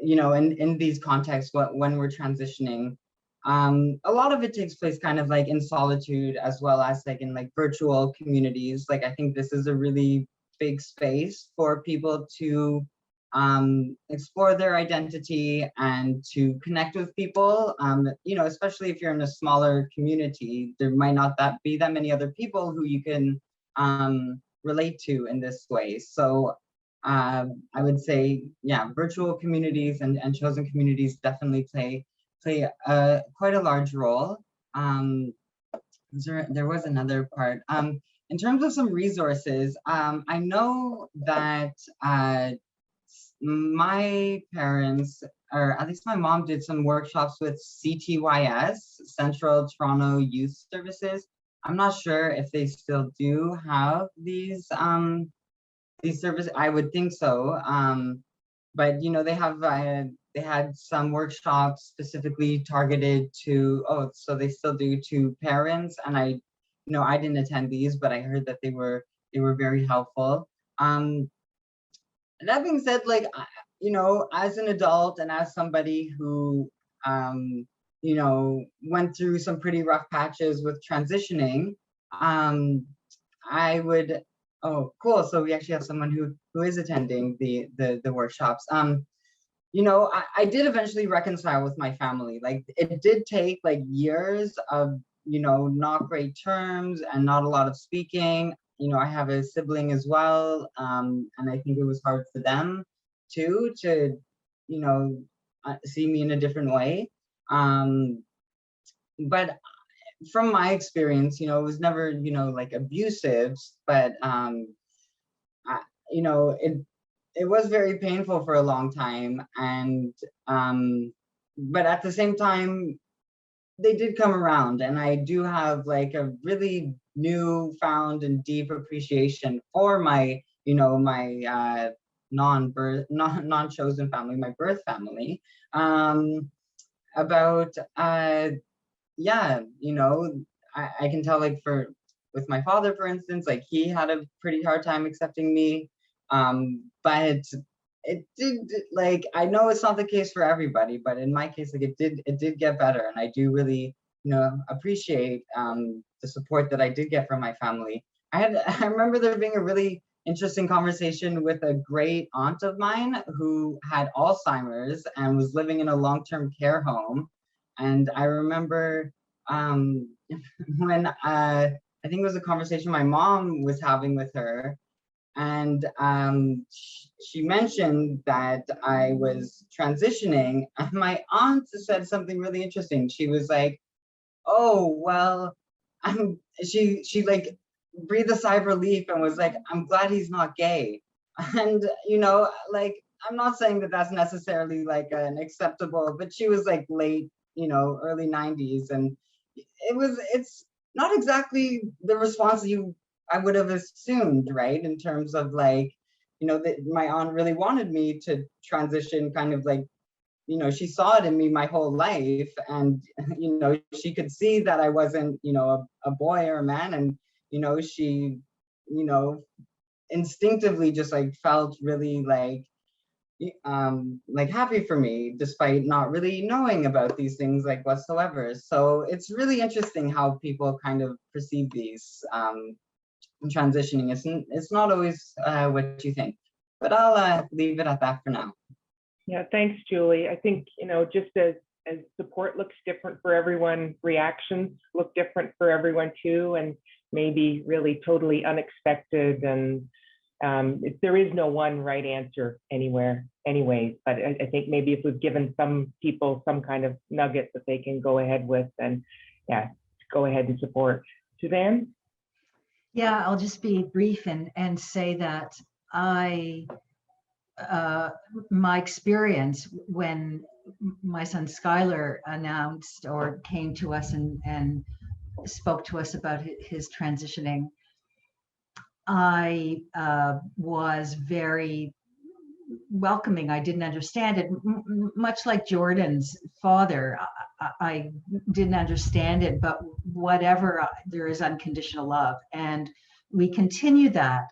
you know, in these contexts, when we're transitioning. A lot of it takes place kind of like in solitude, as well as like in like virtual communities. Like I think this is a really big space for people to explore their identity and to connect with people. You know, especially if you're in a smaller community, there might not be that many other people who you can relate to in this way. So I would say, yeah, virtual communities and chosen communities definitely play quite a large role. There was another part. In terms of some resources, I know that my parents, or at least my mom, did some workshops with CTYS, Central Toronto Youth Services. I'm not sure if they still do have these services. I would think so. But you know, they had some workshops specifically targeted to, so they still do, to parents. And I didn't attend these, but I heard that they were very helpful. That being said, like, you know, as an adult and as somebody who, you know, went through some pretty rough patches with transitioning, I would, oh, cool. So we actually have someone who is attending the workshops. You know, I did eventually reconcile with my family. Like, it did take like years of, you know, not great terms and not a lot of speaking. You know, I have a sibling as well, and I think it was hard for them too to, you know, see me in a different way. But from my experience, you know, it was never, you know, like abusive, but you know, it was very painful for a long time, and but at the same time, they did come around, and I do have like a really newfound and deep appreciation for my, you know, my non-chosen family, my birth family. About yeah, you know, I can tell, like, with my father, for instance, like, he had a pretty hard time accepting me, but it did, like, I know it's not the case for everybody, but in my case, like, it did get better, and I do really, you know, appreciate the support that I did get from my family. I remember there being a really interesting conversation with a great aunt of mine who had Alzheimer's and was living in a long-term care home. And I remember when I think it was a conversation my mom was having with her, and she mentioned that I was transitioning, and my aunt said something really interesting. She was like, "Oh, well," she like breathed a sigh of relief and was like, "I'm glad he's not gay." And you know, like, I'm not saying that that's necessarily like an acceptable, but she was like late, you know, early 90s, and it's not exactly the response I would have assumed, right? In terms of, like, you know, that my aunt really wanted me to transition, kind of like, you know, she saw it in me my whole life, and, you know, she could see that I wasn't, you know, a boy or a man, and, you know, she, you know, instinctively just like felt really like happy for me, despite not really knowing about these things like whatsoever. So it's really interesting how people kind of perceive these transitioning. It's not always what you think, but I'll leave it at that for now. Yeah, thanks, Julie. I think, you know, just as support looks different for everyone, reactions look different for everyone too, and maybe really totally unexpected. And there is no one right answer anywhere anyways, but I think maybe if we've given some people some kind of nugget that they can go ahead with, and yeah, go ahead and support. Suzanne? Yeah, I'll just be brief and say that my experience when my son Skylar announced or came to us and spoke to us about his transitioning, I was very welcoming. I didn't understand it, much like Jordan's father. I didn't understand it, but whatever, there is unconditional love, and we continue that.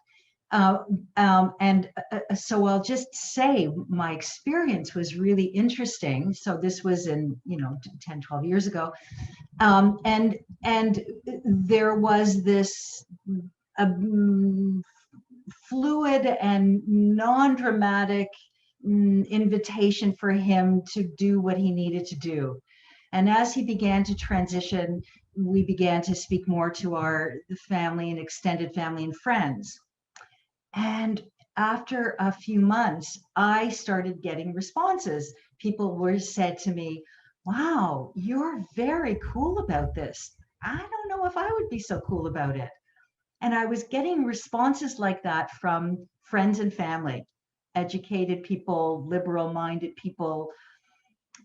So I'll just say my experience was really interesting. So this was in, 10, 12 years ago. And there was this fluid and non-dramatic invitation for him to do what he needed to do. And as he began to transition, we began to speak more to our family and extended family and friends. And after a few months, I started getting responses. People said to me, wow, you're very cool about this. I don't know if I would be so cool about it. And I was getting responses like that from friends and family, educated people, liberal-minded people,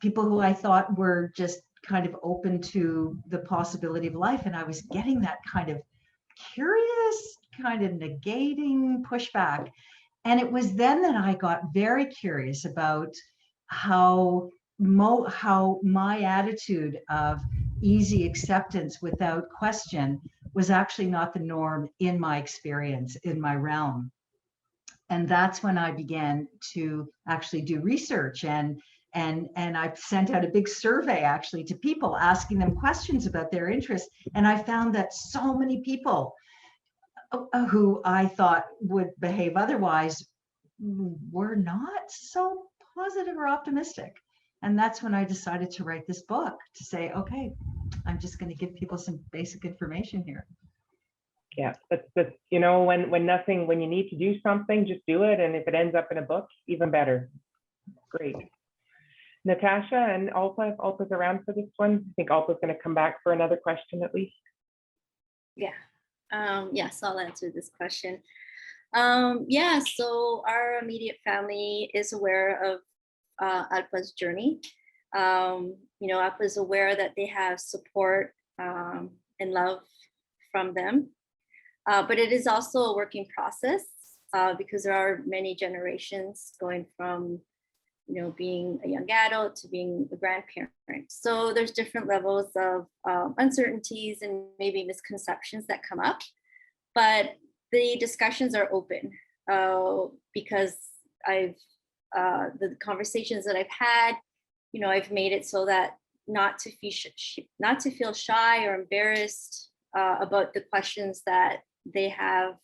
people who I thought were just kind of open to the possibility of life. And I was getting that kind of curious, kind of negating pushback. And it was then that I got very curious about how my attitude of easy acceptance without question was actually not the norm in my experience, in my realm. And that's when I began to actually do research, and I sent out a big survey actually to people, asking them questions about their interests. And I found that so many people who I thought would behave otherwise were not so positive or optimistic. And that's when I decided to write this book, to say, okay, I'm just going to give people some basic information here. Yeah, that's you know, when you need to do something, just do it. And if it ends up in a book, even better. Great. Natasha and Alpa, Alpa's around for this one. I think Alpa's going to come back for another question at least. Yeah. Yes, I'll answer this question. Yeah, so our immediate family is aware of Alpa's journey. You know, Alpa is aware that they have support and love from them. But it is also a working process because there are many generations going from, you know, being a young adult to being a grandparent. So there's different levels of uncertainties and maybe misconceptions that come up. But the discussions are open because the conversations that I've had, you know, I've made it so that not to feel shy or embarrassed about the questions that they have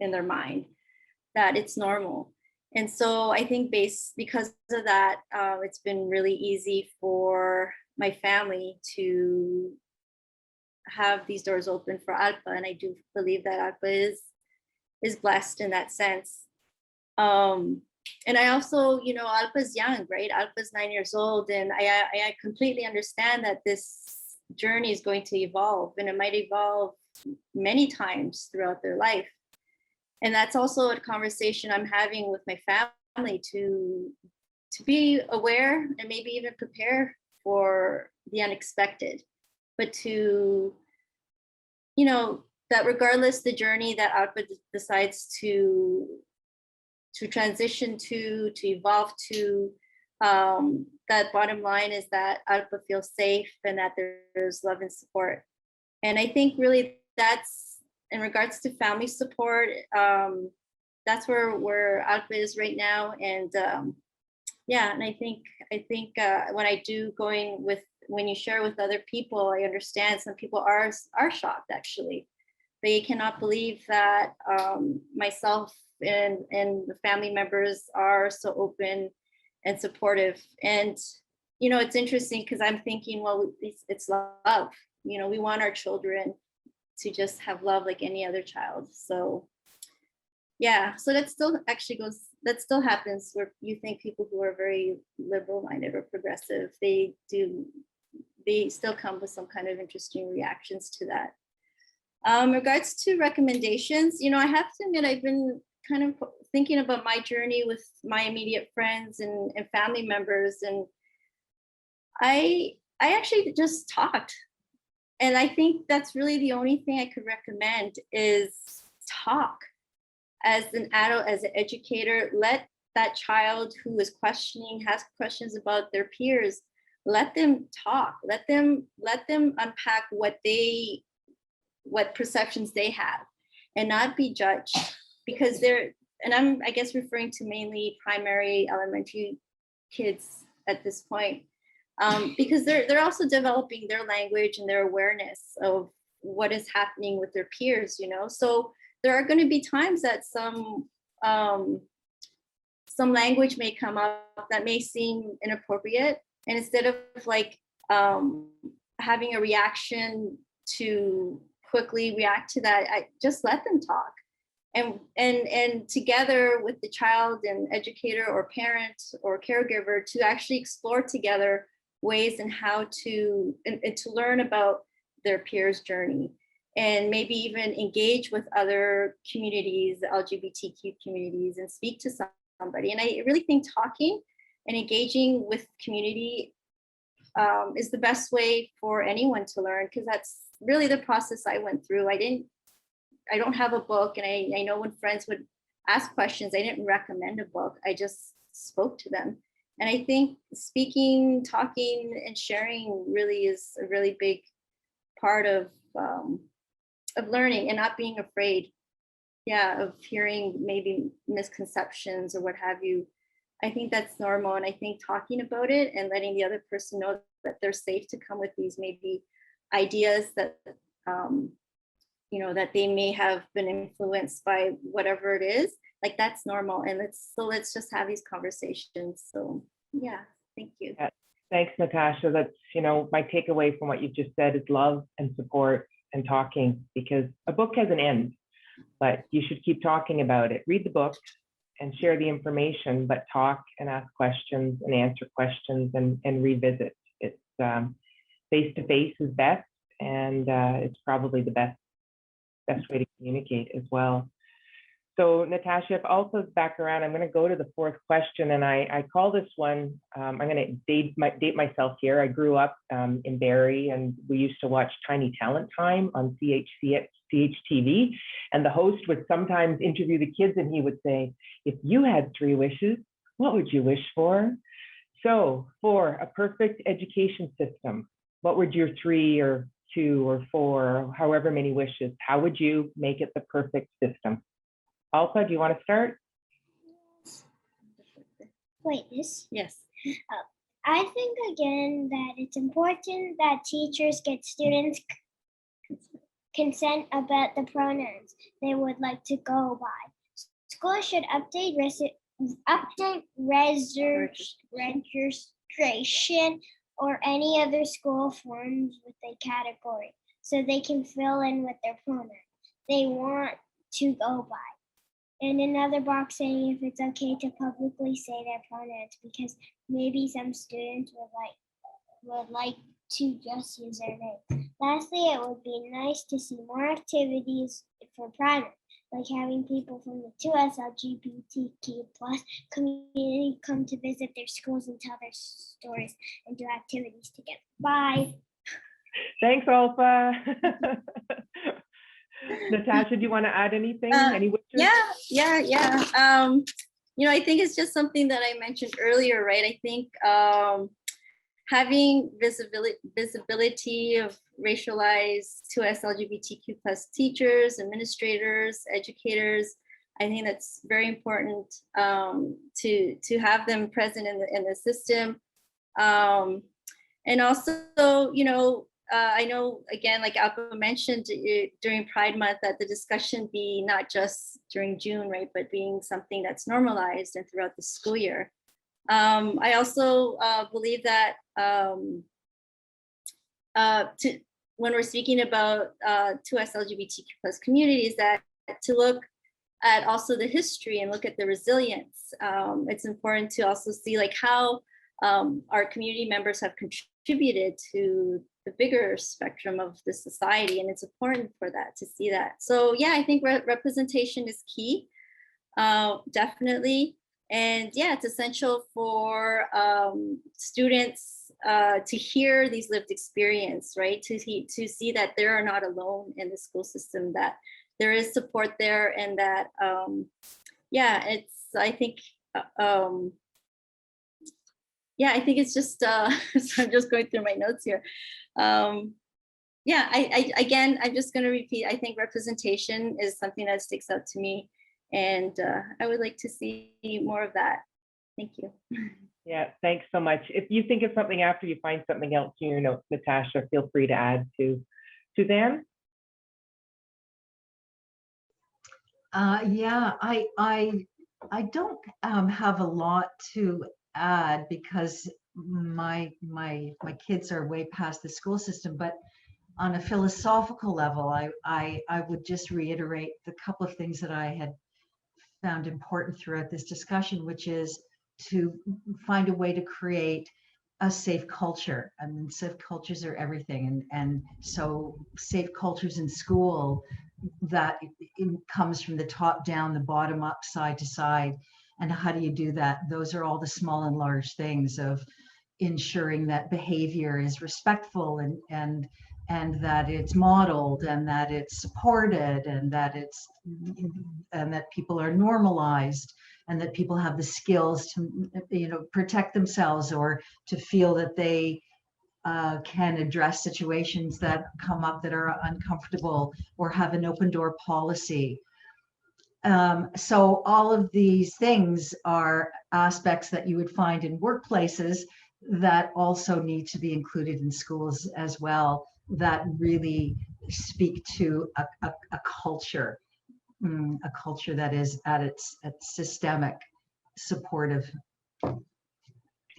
in their mind, that it's normal. And so I think because of that, it's been really easy for my family to have these doors open for Alpa. And I do believe that Alpa is blessed in that sense. And I also, you know, Alpa's young, right? Alpa's 9 years old. And I completely understand that this journey is going to evolve, and it might evolve many times throughout their life. And that's also a conversation I'm having with my family to be aware and maybe even prepare for the unexpected, but to, you know, that regardless the journey that Alpa decides to transition to evolve to, that bottom line is that Alpa feels safe and that there's love and support. And I think really that's, in regards to family support, that's where Alpa is right now. And yeah, and I think when I do when you share with other people, I understand some people are shocked actually. They cannot believe that myself and the family members are so open and supportive. And, you know, it's interesting because I'm thinking, well, it's love. You know, we want our children to just have love like any other child. So yeah, so that still happens where you think people who are very liberal-minded or progressive, they still come with some kind of interesting reactions to that. In regards to recommendations, you know, I have to admit, I've been kind of thinking about my journey with my immediate friends and family members. And I actually just talked. And I think that's really the only thing I could recommend is talk. As an adult, as an educator, let that child who is questioning, has questions about their peers, let them talk. Let them unpack what perceptions they have and not be judged, because and I guess referring to mainly primary, elementary kids at this point, because they're also developing their language and their awareness of what is happening with their peers, you know. So there are going to be times that some some language may come up that may seem inappropriate. And instead of like having a reaction to quickly react to that, I just let them talk. And together with the child and educator or parent or caregiver to actually explore together ways and how to, and to learn about their peers' journey, and maybe even engage with other communities, the LGBTQ communities, and speak to somebody. And I really think talking and engaging with community is the best way for anyone to learn, because that's really the process I went through. I don't have a book, and I know when friends would ask questions, I didn't recommend a book. I just spoke to them. And I think speaking, talking, and sharing really is a really big part of learning, and not being afraid, of hearing maybe misconceptions or what have you. I think that's normal. And I think talking about it and letting the other person know that they're safe to come with these maybe ideas that, that they may have been influenced by whatever it is, like that's normal. And let's just have these conversations. So yeah, thank you. Yeah. Thanks, Natasha. That's, my takeaway from what you've just said is love and support and talking, because a book has an end, but you should keep talking about it. Read the book and share the information, but talk and ask questions and answer questions and revisit. It's face-to-face is best, and it's probably the best way to communicate as well. So Natasha, if Alsa's back around, I'm going to go to the fourth question, and I call this one, I'm going to date myself here. I grew up in Barrie, and we used to watch Tiny Talent Time on CHTV, and the host would sometimes interview the kids, and he would say, if you had 3 wishes, what would you wish for? So for a perfect education system, what would your 3 or 2 or 4, or however many wishes, how would you make it the perfect system? Alsa, do you want to start? Wait, this? Yes. I think again that it's important that teachers get students consent about the pronouns they would like to go by. Schools should update registration or any other school forms with a category so they can fill in with their pronouns they want to go by. And another box saying if it's okay to publicly say their pronouns, because maybe some students would like to just use their name. Lastly, it would be nice to see more activities for private, like having people from the 2S LGBTQ+ community come to visit their schools and tell their stories and do activities together. Bye. Thanks, Alsa. Natasha, do you want to add anything? Any wishes? Yeah. I think it's just something that I mentioned earlier, right? I think having visibility of racialized 2S LGBTQ+ teachers, administrators, educators, I think that's very important to have them present in the system. And also, I know, again, like Alka mentioned during Pride Month, that the discussion be not just during June, right, but being something that's normalized and throughout the school year. I also believe that when we're speaking about 2S LGBTQ+ communities, that to look at also the history and look at the resilience. It's important to also see like how our community members have contributed to the bigger spectrum of the society, and it's important for that to see that. So yeah, I think representation is key, definitely. And yeah, it's essential for students to hear these lived experience, right? To see that they are not alone in the school system, that there is support there, and that I think it's just so I'm just going through my notes here. I'm just going to repeat. I think representation is something that sticks out to me, and I would like to see more of that. Thank you. Yeah, thanks so much. If you think of something after you find something else in your notes, Natasha, feel free to add to. Suzanne? I I don't have a lot to add because my kids are way past the school system, but on a philosophical level, I would just reiterate the couple of things that I had found important throughout this discussion, which is to find a way to create a safe culture. I mean, safe cultures are everything. And so safe cultures in school, that it comes from the top down, the bottom up, side to side. And how do you do that? Those are all the small and large things of ensuring that behavior is respectful and that it's modeled and that it's supported and that people are normalized and that people have the skills to protect themselves or to feel that they can address situations that come up that are uncomfortable or have an open door policy. So all of these things are aspects that you would find in workplaces that also need to be included in schools as well, that really speak to a culture that is at its systemic, supportive.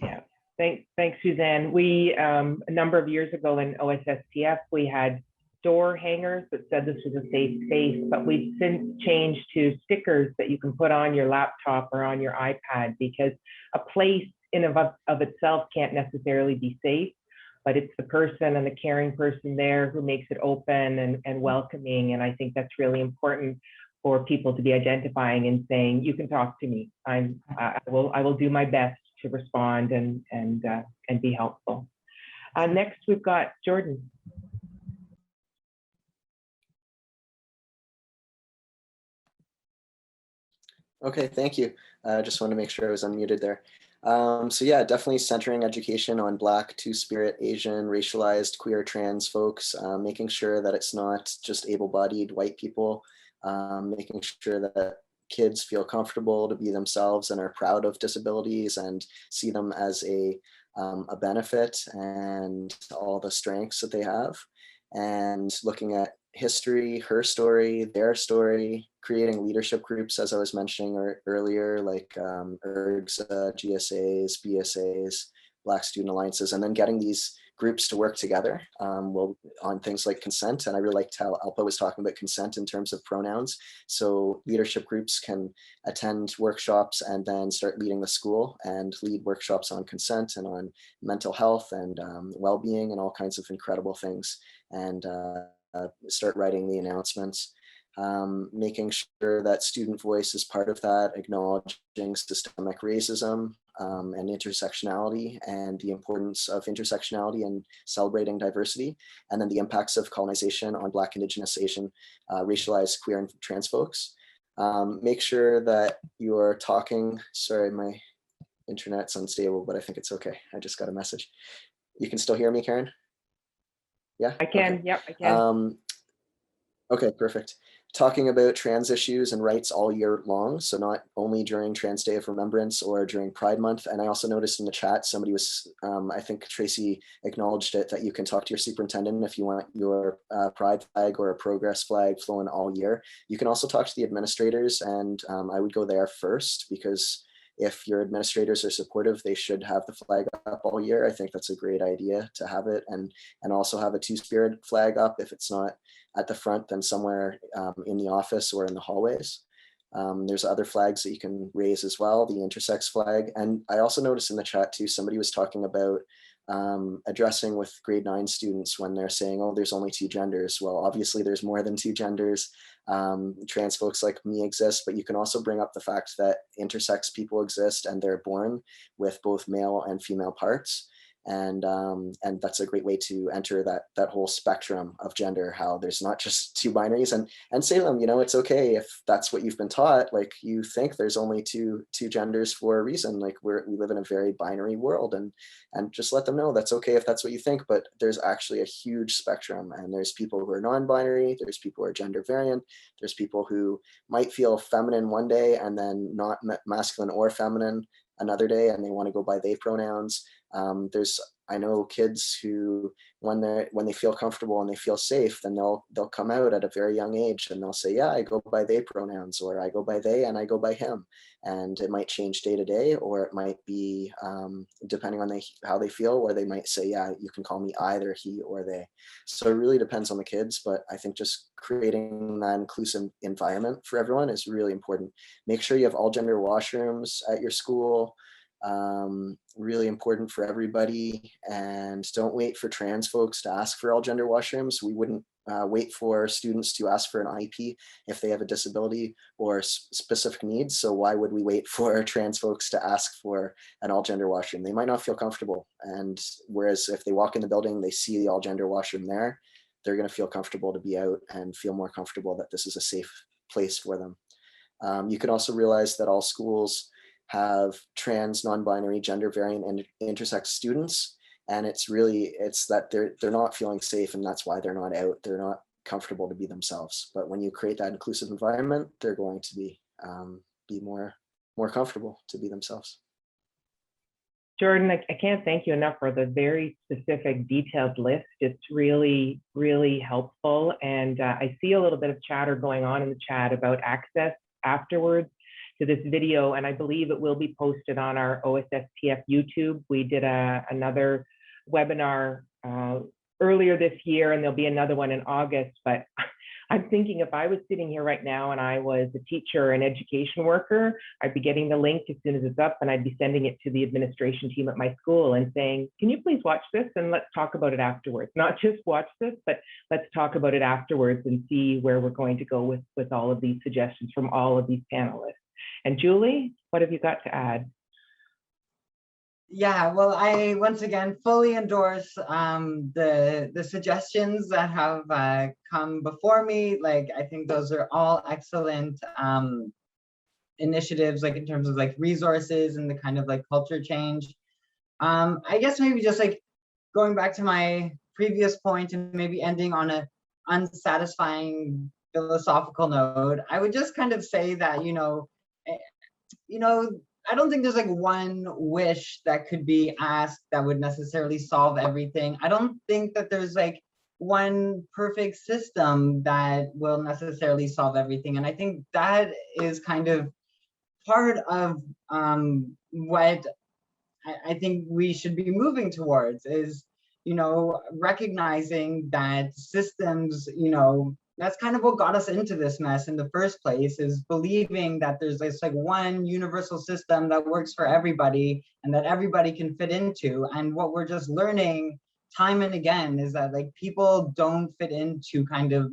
Yeah, thanks, Suzanne. We, a number of years ago in OSSTF, we had door hangers that said this was a safe space, but we've since changed to stickers that you can put on your laptop or on your iPad, because a place in of itself can't necessarily be safe, but it's the person and the caring person there who makes it open and welcoming. And I think that's really important for people to be identifying and saying, you can talk to me. I will do my best to respond and be helpful. Next, we've got Jordan. Okay, thank you. I just want to make sure I was unmuted there. So yeah, definitely centering education on Black, Two-Spirit, Asian, racialized, queer, trans folks, making sure that it's not just able-bodied white people, making sure that kids feel comfortable to be themselves and are proud of disabilities and see them as a benefit and all the strengths that they have. And looking at history, her story, their story, creating leadership groups, as I was mentioning earlier, like ERGSA, GSAs, BSAs, Black Student Alliances, and then getting these groups to work together on things like consent. And I really liked how Alpa was talking about consent in terms of pronouns. So leadership groups can attend workshops and then start leading the school and lead workshops on consent and on mental health and well-being and all kinds of incredible things. And start writing the announcements, making sure that student voice is part of that, acknowledging systemic racism and intersectionality and the importance of intersectionality and celebrating diversity, and then the impacts of colonization on Black, Indigenous, Asian, racialized, queer, and trans folks. Make sure that you're talking, sorry, my internet's unstable, but I think it's okay. I just got a message. You can still hear me, Karen? Yeah, I can. Okay. Yep, I can. Okay, perfect. Talking about trans issues and rights all year long. So not only during Trans Day of Remembrance or during Pride Month. And I also noticed in the chat, somebody was, I think Tracy acknowledged it, that you can talk to your superintendent if you want your Pride flag or a Progress flag flown all year. You can also talk to the administrators, and I would go there first, because if your administrators are supportive, they should have the flag up all year. I think that's a great idea to have it, and also have a Two-Spirit flag up if it's not at the front, then somewhere in the office or in the hallways. There's other flags that you can raise as well, the intersex flag. And I also noticed in the chat too, somebody was talking about addressing with grade 9 students when they're saying, oh, there's only 2 genders. Well, obviously there's more than 2 genders. Trans folks like me exist, but you can also bring up the fact that intersex people exist and they're born with both male and female parts. And that's a great way to enter that whole spectrum of gender, how there's not just 2 binaries, and say to them, you know, it's okay if that's what you've been taught, like you think there's only two genders for a reason, like we live in a very binary world, and just let them know that's okay if that's what you think, but there's actually a huge spectrum, and there's people who are non-binary, there's people who are gender variant, there's people who might feel feminine one day and then not masculine or feminine another day, and they want to go by they pronouns. There's I know kids who, when they feel comfortable and they feel safe, then they'll come out at a very young age and they'll say, yeah, I go by they pronouns, or I go by they and I go by him. And it might change day to day, or it might be depending on how they feel, or they might say, yeah, you can call me either he or they. So it really depends on the kids, but I think just creating that inclusive environment for everyone is really important. Make sure you have all gender washrooms at your school. Really important for everybody, and don't wait for trans folks to ask for all gender washrooms. We wouldn't wait for students to ask for an IEP if they have a disability or specific needs. So why would we wait for trans folks to ask for an all gender washroom? They might not feel comfortable, and whereas if they walk in the building, they see the all gender washroom there, they're going to feel comfortable to be out and feel more comfortable that this is a safe place for them. You can also realize that all schools have trans, non-binary, gender variant, and intersex students, and it's that they're not feeling safe, and that's why they're not out. They're not comfortable to be themselves. But when you create that inclusive environment, they're going to be more comfortable to be themselves. Jordan, I can't thank you enough for the very specific, detailed list. It's really, really helpful. And I see a little bit of chatter going on in the chat about access afterwards to this video, and I believe it will be posted on our OSSTF YouTube. We did another webinar earlier this year, and there'll be another one in August. But I'm thinking if I was sitting here right now and I was a teacher or an education worker, I'd be getting the link as soon as it's up, and I'd be sending it to the administration team at my school and saying, can you please watch this and let's talk about it afterwards. Not just watch this, but let's talk about it afterwards and see where we're going to go with all of these suggestions from all of these panelists. And Julie, what have you got to add? Yeah, well, I once again fully endorse the suggestions that have come before me. Like, I think those are all excellent initiatives, like in terms of like resources and the kind of like culture change. I guess maybe just like going back to my previous point and maybe ending on a unsatisfying philosophical note, I would just kind of say that, I don't think there's like one wish that could be asked that would necessarily solve everything. I don't think that there's like one perfect system that will necessarily solve everything. And I think that is kind of part of what I think we should be moving towards is, recognizing that systems, that's kind of what got us into this mess in the first place, is believing that there's this like one universal system that works for everybody and that everybody can fit into. And what we're just learning time and again is that like people don't fit into kind of,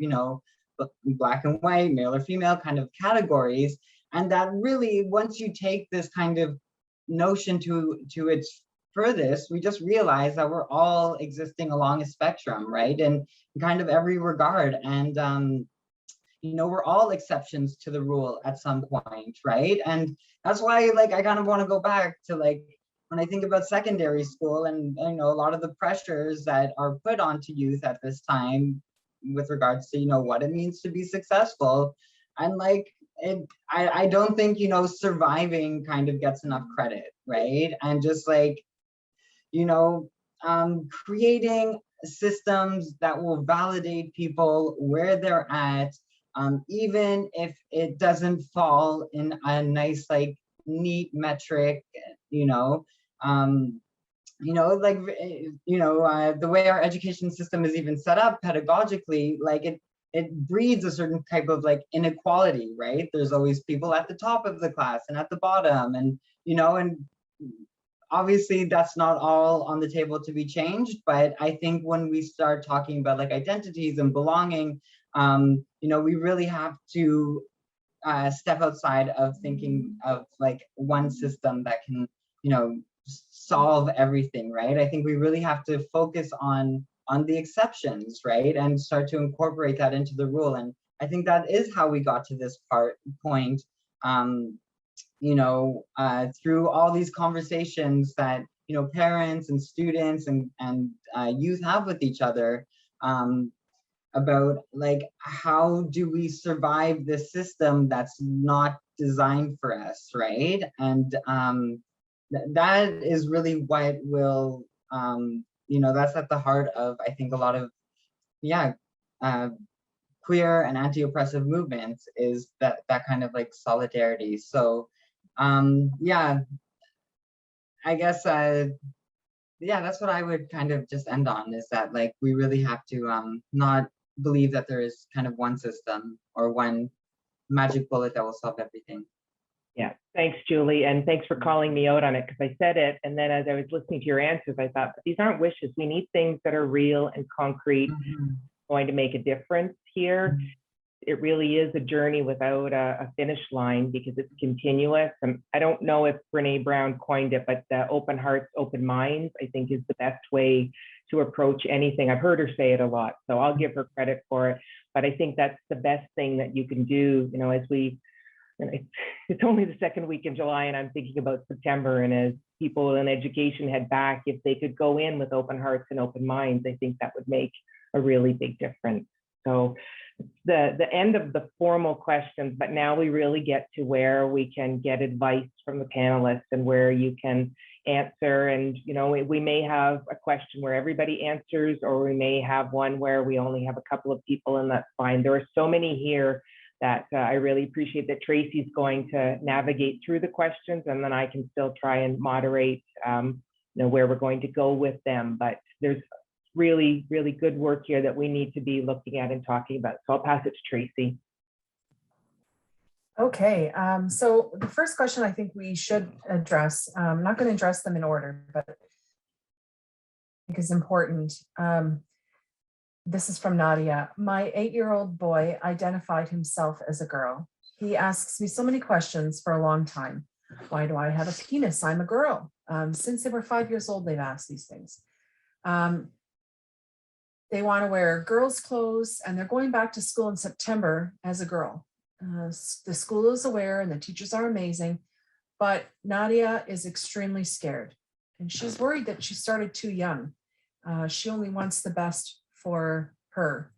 black and white, male or female kind of categories. And that really, once you take this kind of notion to its furthest, we just realize that we're all existing along a spectrum, right? And kind of every regard. And, we're all exceptions to the rule at some point, right? And that's why, like, I kind of want to go back to, like, when I think about secondary school and, a lot of the pressures that are put onto youth at this time with regards to, what it means to be successful. And, like, I don't think, surviving kind of gets enough credit, right? And just, like, creating systems that will validate people where they're at, even if it doesn't fall in a nice, like, neat metric, the way our education system is even set up pedagogically, like it breeds a certain type of like inequality, right? There's always people at the top of the class and at the bottom, and and obviously that's not all on the table to be changed, but I think when we start talking about like identities and belonging, we really have to step outside of thinking of like one system that can, solve everything, right? I think we really have to focus on the exceptions, right? And start to incorporate that into the rule. And I think that is how we got to this point, through all these conversations that, parents and students and youth have with each other, about like, how do we survive this system that's not designed for us, right? And that is really what will You know, that's at the heart of, I think, a lot of, yeah, queer and anti-oppressive movements, is that kind of like solidarity. So yeah, I guess yeah, that's what I would kind of just end on, is that like we really have to not believe that there is kind of one system or one magic bullet that will solve everything. Yeah, thanks, Julie. And thanks for calling me out on it, because I said it. And then as I was listening to your answers, I thought, these aren't wishes. We need things that are real and concrete, going to make a difference here. It really is a journey without a finish line, because it's continuous. And I don't know if Brene Brown coined it, but open hearts, open minds, I think, is the best way to approach anything. I've heard her say it a lot, so I'll give her credit for it. But I think that's the best thing that you can do, you know, as we, it's only the second week in July, and I'm thinking about September. And as people in education head back, if they could go in with open hearts and open minds, I think that would make a really big difference. So the end of the formal questions, but now we really get to where we can get advice from the panelists and where you can answer. And, you know, we may have a question where everybody answers, or we may have one where we only have a couple of people, and that's fine. There are so many here that I really appreciate that Tracy's going to navigate through the questions, and then I can still try and moderate, you know, where we're going to go with them. But there's really, really good work here that we need to be looking at and talking about. So I'll pass it to Tracy. Okay, so the first question I think we should address, I'm not going to address them in order, but I think is important. This is from Nadia. My 8-year-old boy identified himself as a girl. He asks me so many questions for a long time. Why do I have a penis? I'm a girl. Since they were 5 years old, they've asked these things. They want to wear girls' clothes, and they're going back to school in September as a girl. The school is aware and the teachers are amazing, but Nadia is extremely scared, and she's worried that she started too young. She only wants the best for her,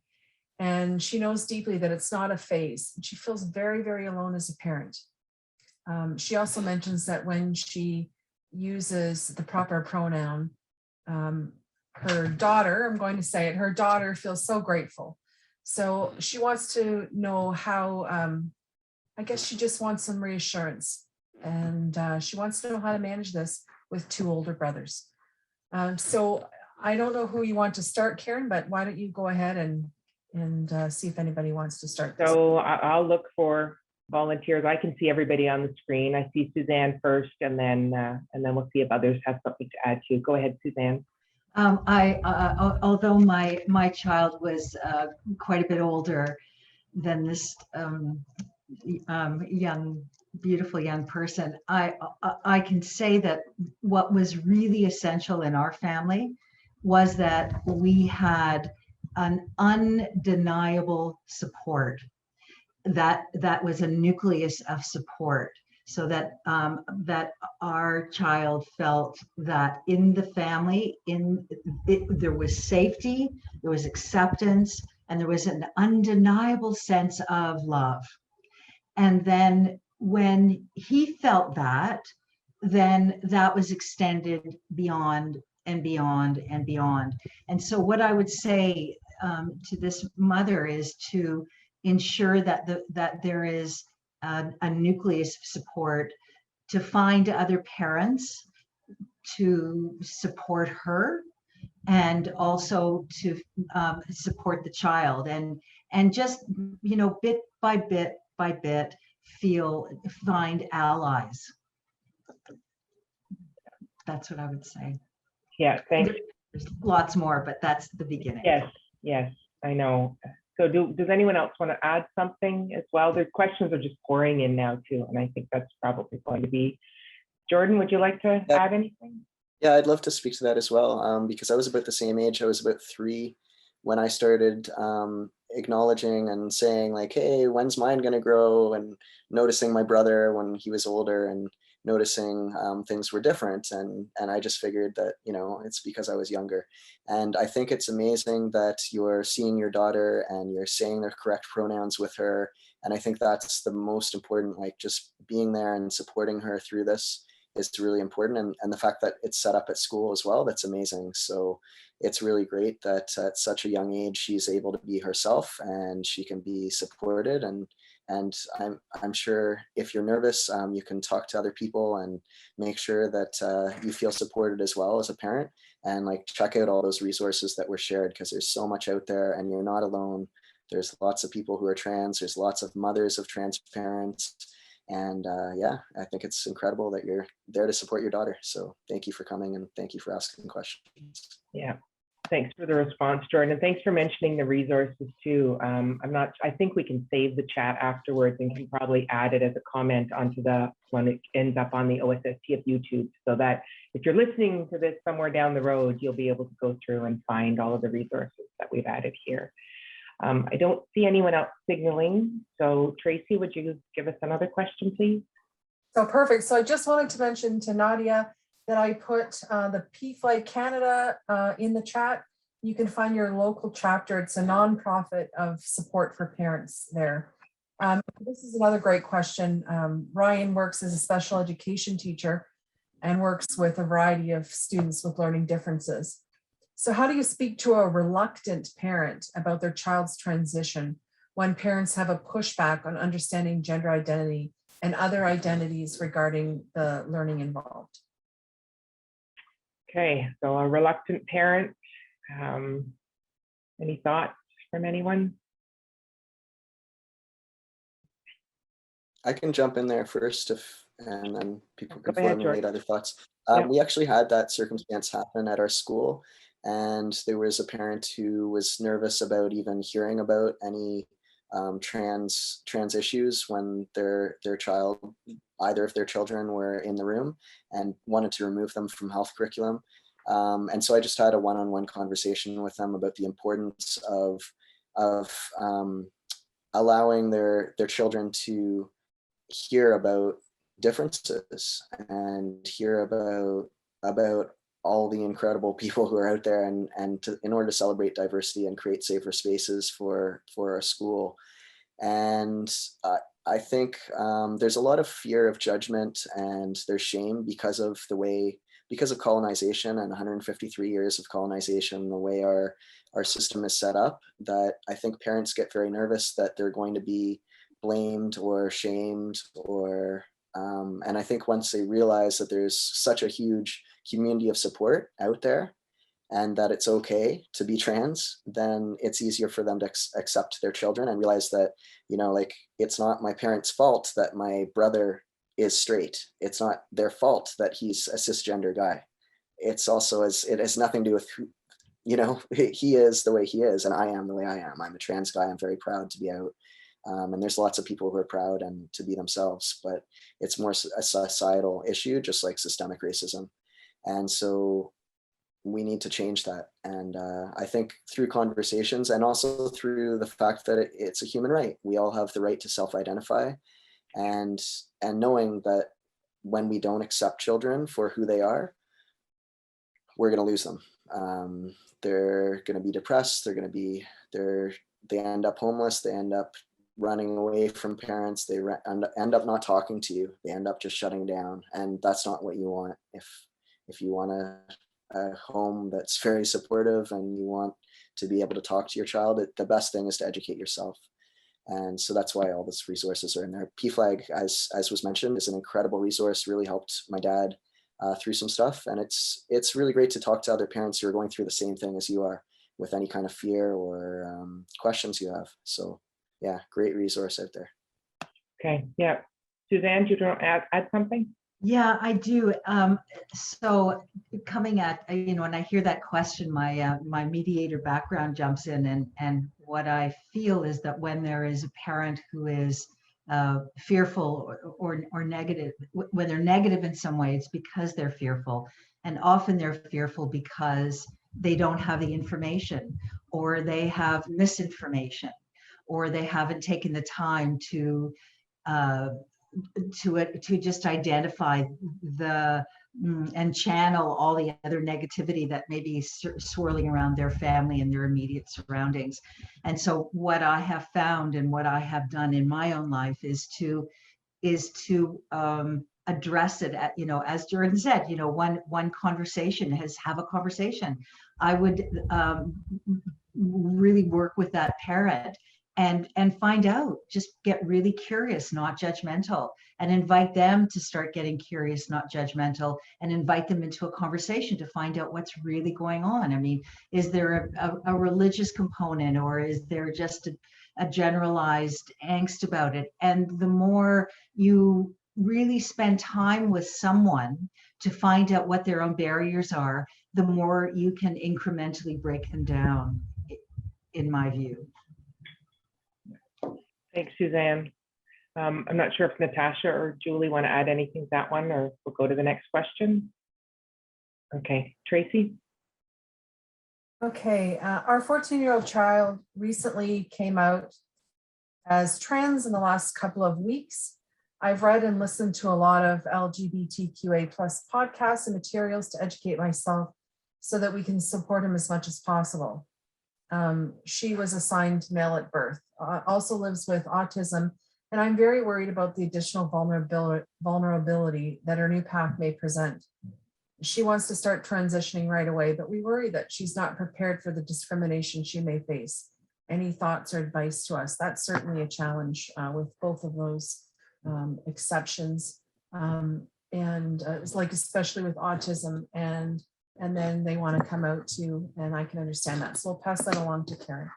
and she knows deeply that it's not a phase. She feels very, very alone as a parent. She also mentions that when she uses the proper pronoun, her daughter, I'm going to say it, her daughter feels so grateful. So she wants to know how, I guess she just wants some reassurance, and she wants to know how to manage this with 2 older brothers. So I don't know who you want to start, Karen, but why don't you go ahead and see if anybody wants to start this. So I'll look for volunteers. I can see everybody on the screen. I see Suzanne first, and then we'll see if others have something to add to. Go ahead, Suzanne. Although my child was quite a bit older than this beautiful young person, I can say that what was really essential in our family was that we had an undeniable support. That was a nucleus of support, so that that our child felt that in the family, there was safety, there was acceptance, and there was an undeniable sense of love. And then when he felt that, then that was extended beyond and beyond and beyond. And so what I would say to this mother is to ensure that that there is a nucleus of support, to find other parents to support her, and also to support the child, and just, you know, bit by bit by bit, find allies. That's what I would say. Yeah, thanks. There's lots more, but that's the beginning. Yes, I know. So does anyone else want to add something as well? The questions are just pouring in now too, and I think that's probably going to be. Jordan, would you like to add anything? Yeah, I'd love to speak to that as well, because I was about the same age. I was about 3 when I started acknowledging and saying like, hey, when's mine going to grow? And noticing my brother when he was older, and noticing things were different. And I just figured that, you know, it's because I was younger. And I think it's amazing that you're seeing your daughter and you're saying the correct pronouns with her. And I think that's the most important, like just being there and supporting her through this. is really important, and the fact that it's set up at school as well, that's amazing. So it's really great that at such a young age she's able to be herself and she can be supported, and I'm sure if you're nervous, you can talk to other people and make sure that you feel supported as well as a parent, and like check out all those resources that were shared, because there's so much out there and you're not alone. There's lots of people who are trans, there's lots of mothers of trans parents, and yeah, I think it's incredible that you're there to support your daughter. So thank you for coming and thank you for asking questions. Yeah, thanks for the response, Jordan. And thanks for mentioning the resources too. I think we can save the chat afterwards and can probably add it as a comment onto when it ends up on the OSSTF YouTube, so that if you're listening to this somewhere down the road, you'll be able to go through and find all of the resources that we've added here. I don't see anyone else signaling. So Tracy, would you give us another question, please? So perfect. So I just wanted to mention to Nadia that I put the PFLAG Canada in the chat. You can find your local chapter. It's a nonprofit of support for parents there. This is another great question. Ryan works as a special education teacher and works with a variety of students with learning differences. So how do you speak to a reluctant parent about their child's transition when parents have a pushback on understanding gender identity and other identities regarding the learning involved? Okay, so a reluctant parent. Any thoughts from anyone? I can jump in there first, and then people can Go ahead, formulate other thoughts. Yeah. We actually had that circumstance happen at our school, and there was a parent who was nervous about even hearing about any trans issues when their child, either of their children, were in the room, and wanted to remove them from health curriculum. And so I just had a one-on-one conversation with them about the importance of allowing their children to hear about differences and hear about all the incredible people who are out there, and in order to celebrate diversity and create safer spaces for our school. And I think there's a lot of fear of judgment and there's shame because of colonization and 153 years of colonization, the way our system is set up, that I think parents get very nervous that they're going to be blamed or shamed, or and I think once they realize that there's such a huge community of support out there and that it's okay to be trans, then it's easier for them to accept their children and realize that, you know, like, it's not my parents' fault that my brother is straight. It's not their fault that he's a cisgender guy. It's also, it has nothing to do with who, you know, he is the way he is and I am the way I am. I'm a trans guy. I'm very proud to be out. And there's lots of people who are proud and to be themselves, but it's more a societal issue, just like systemic racism. And so we need to change that. And I think through conversations and also through the fact that it's a human right. We all have the right to self-identify, and knowing that when we don't accept children for who they are, we're going to lose them. They're going to be depressed. They end up homeless. They end up running away from parents. They end up not talking to you. They end up just shutting down. And that's not what you want. If you want a home that's very supportive and you want to be able to talk to your child, the best thing is to educate yourself. And so that's why all these resources are in there. PFLAG, as was mentioned, is an incredible resource, really helped my dad through some stuff. And it's really great to talk to other parents who are going through the same thing as you are, with any kind of fear or questions you have. So yeah, great resource out there. Okay, yeah. Suzanne, do you want to add something? Yeah, I do. So coming at, when I hear that question, my mediator background jumps in, and what I feel is that when there is a parent who is fearful or negative, when they're negative in some way, it's because they're fearful. And often they're fearful because they don't have the information, or they have misinformation, or they haven't taken the time to just identify and channel all the other negativity that may be swirling around their family and their immediate surroundings. And so what I have found and what I have done in my own life is to address it at, you know, as Jordan said, you know, one conversation have a conversation. I would really work with that parent and find out, just get really curious, not judgmental, and invite them to start getting curious, not judgmental, and invite them into a conversation to find out what's really going on. I mean, is there a religious component, or is there just a generalized angst about it? And the more you really spend time with someone to find out what their own barriers are, the more you can incrementally break them down, in my view. Thanks, Suzanne. I'm not sure if Natasha or Julie want to add anything to that one, or we'll go to the next question. Okay, Tracy. Okay, our 14-year-old child recently came out as trans in the last couple of weeks. I've read and listened to a lot of LGBTQA+ podcasts and materials to educate myself so that we can support him as much as possible. She was assigned male at birth, also lives with autism, and I'm very worried about the additional vulnerability that her new path may present. She wants to start transitioning right away, but we worry that she's not prepared for the discrimination she may face. Any thoughts or advice to us? That's certainly a challenge with both of those exceptions. It's like, especially with autism, and then they want to come out too, and I can understand that. So we'll pass that along to Karen.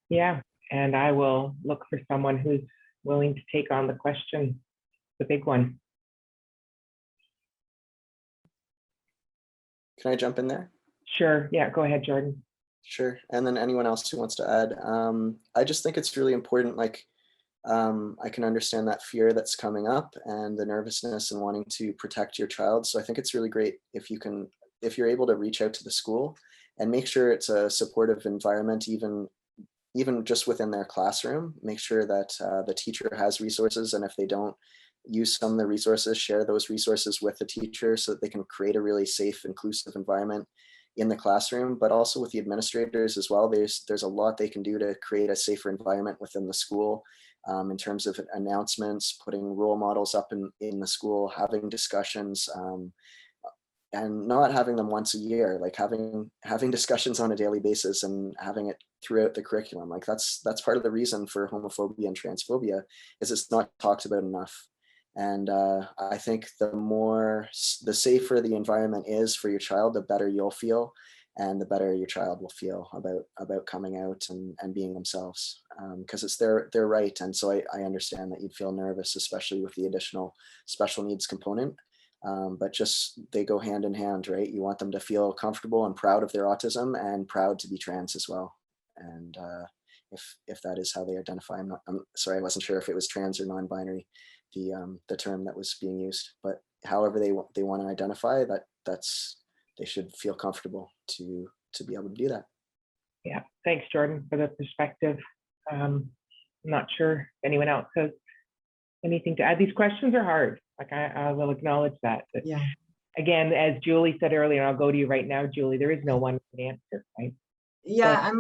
Yeah, and I will look for someone who's willing to take on the question, the big one. Can I jump in there? Sure, yeah, go ahead, Jordan. Sure, and then anyone else who wants to add. I just think it's really important, like, I can understand that fear that's coming up and the nervousness and wanting to protect your child. So I think it's really great if you're able to reach out to the school and make sure it's a supportive environment, even just within their classroom. Make sure that the teacher has resources, and if they don't use some of the resources, share those resources with the teacher so that they can create a really safe, inclusive environment in the classroom, but also with the administrators as well. There's a lot they can do to create a safer environment within the school, in terms of announcements, putting role models up in the school, having discussions, and not having them once a year, like having discussions on a daily basis and having it throughout the curriculum. Like that's part of the reason for homophobia and transphobia, is it's not talked about enough. And I think the safer the environment is for your child, the better you'll feel, and the better your child will feel about coming out and being themselves, because it's their right. And so I understand that you'd feel nervous, especially with the additional special needs component. But just, they go hand in hand, right? You want them to feel comfortable and proud of their autism and proud to be trans as well. And if that is how they identify, I'm sorry, I wasn't sure if it was trans or non-binary, the term that was being used, but however they want to identify, they should feel comfortable to be able to do that. Yeah, thanks, Jordan, for the perspective. I'm not sure if anyone else has anything to add. These questions are hard. Like, I will acknowledge that. But Yeah. Again, as Julie said earlier, and I'll go to you right now, Julie, there is no one answer, right? Yeah,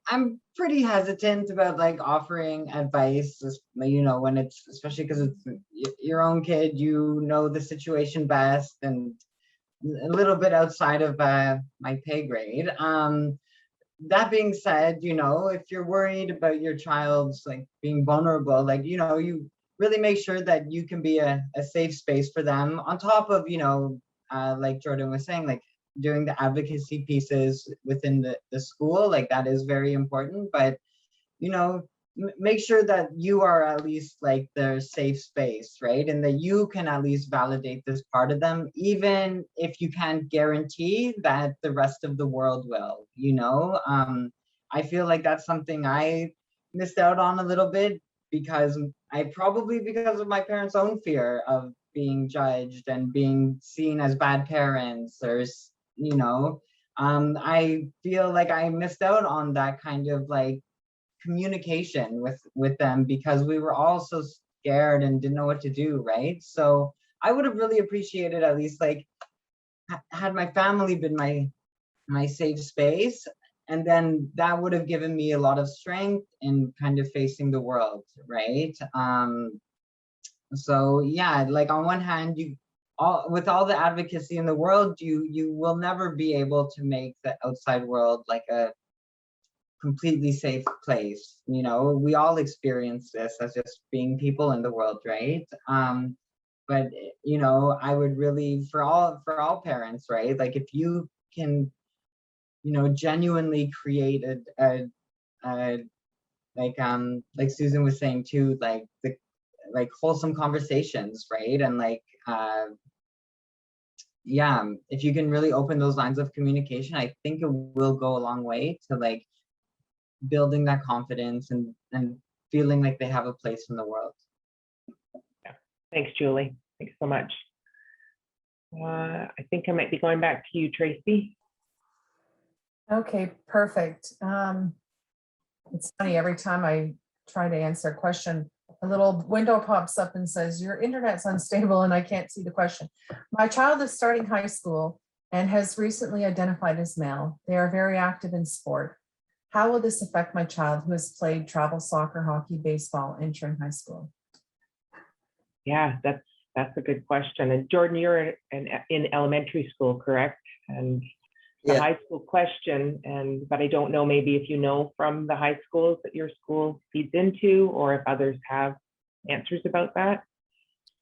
I'm pretty hesitant about like offering advice, you know, when it's, especially because it's your own kid, you know the situation best, and a little bit outside of my pay grade. That being said, you know, if you're worried about your child's like being vulnerable, like, you know, you really make sure that you can be a safe space for them, on top of, you know, like Jordan was saying, like doing the advocacy pieces within the school, like that is very important. But, you know, make sure that you are at least like their safe space, right? And that you can at least validate this part of them, even if you can't guarantee that the rest of the world will, you know? I feel like that's something I missed out on a little bit, because because of my parents' own fear of being judged and being seen as bad parents, or, you know, I feel like I missed out on that kind of like communication with them, because we were all so scared and didn't know what to do, right? So I would have really appreciated, at least like, had my family been my safe space, and then that would have given me a lot of strength in kind of facing the world, right? So yeah, like on one hand, with all the advocacy in the world, you will never be able to make the outside world like a completely safe place. You know, we all experience this as just being people in the world, right? But you know, I would really, for all parents, right? Like if you can, you know, genuinely create a like Susan was saying too, like wholesome conversations, right? And like yeah, if you can really open those lines of communication, I think it will go a long way to like building that confidence and feeling like they have a place in the world. Yeah. Thanks, Julie. Thanks so much. I think I might be going back to you, Tracy. Okay, perfect. It's funny, every time I try to answer a question, a little window pops up and says, your internet's unstable and I can't see the question. My child is starting high school and has recently identified as male. They are very active in sport. How will this affect my child who has played travel soccer, hockey, baseball, entering high school? Yeah, that's a good question. And Jordan, you're in elementary school, correct? And the high school question, but I don't know maybe if you know from the high schools that your school feeds into, or if others have answers about that.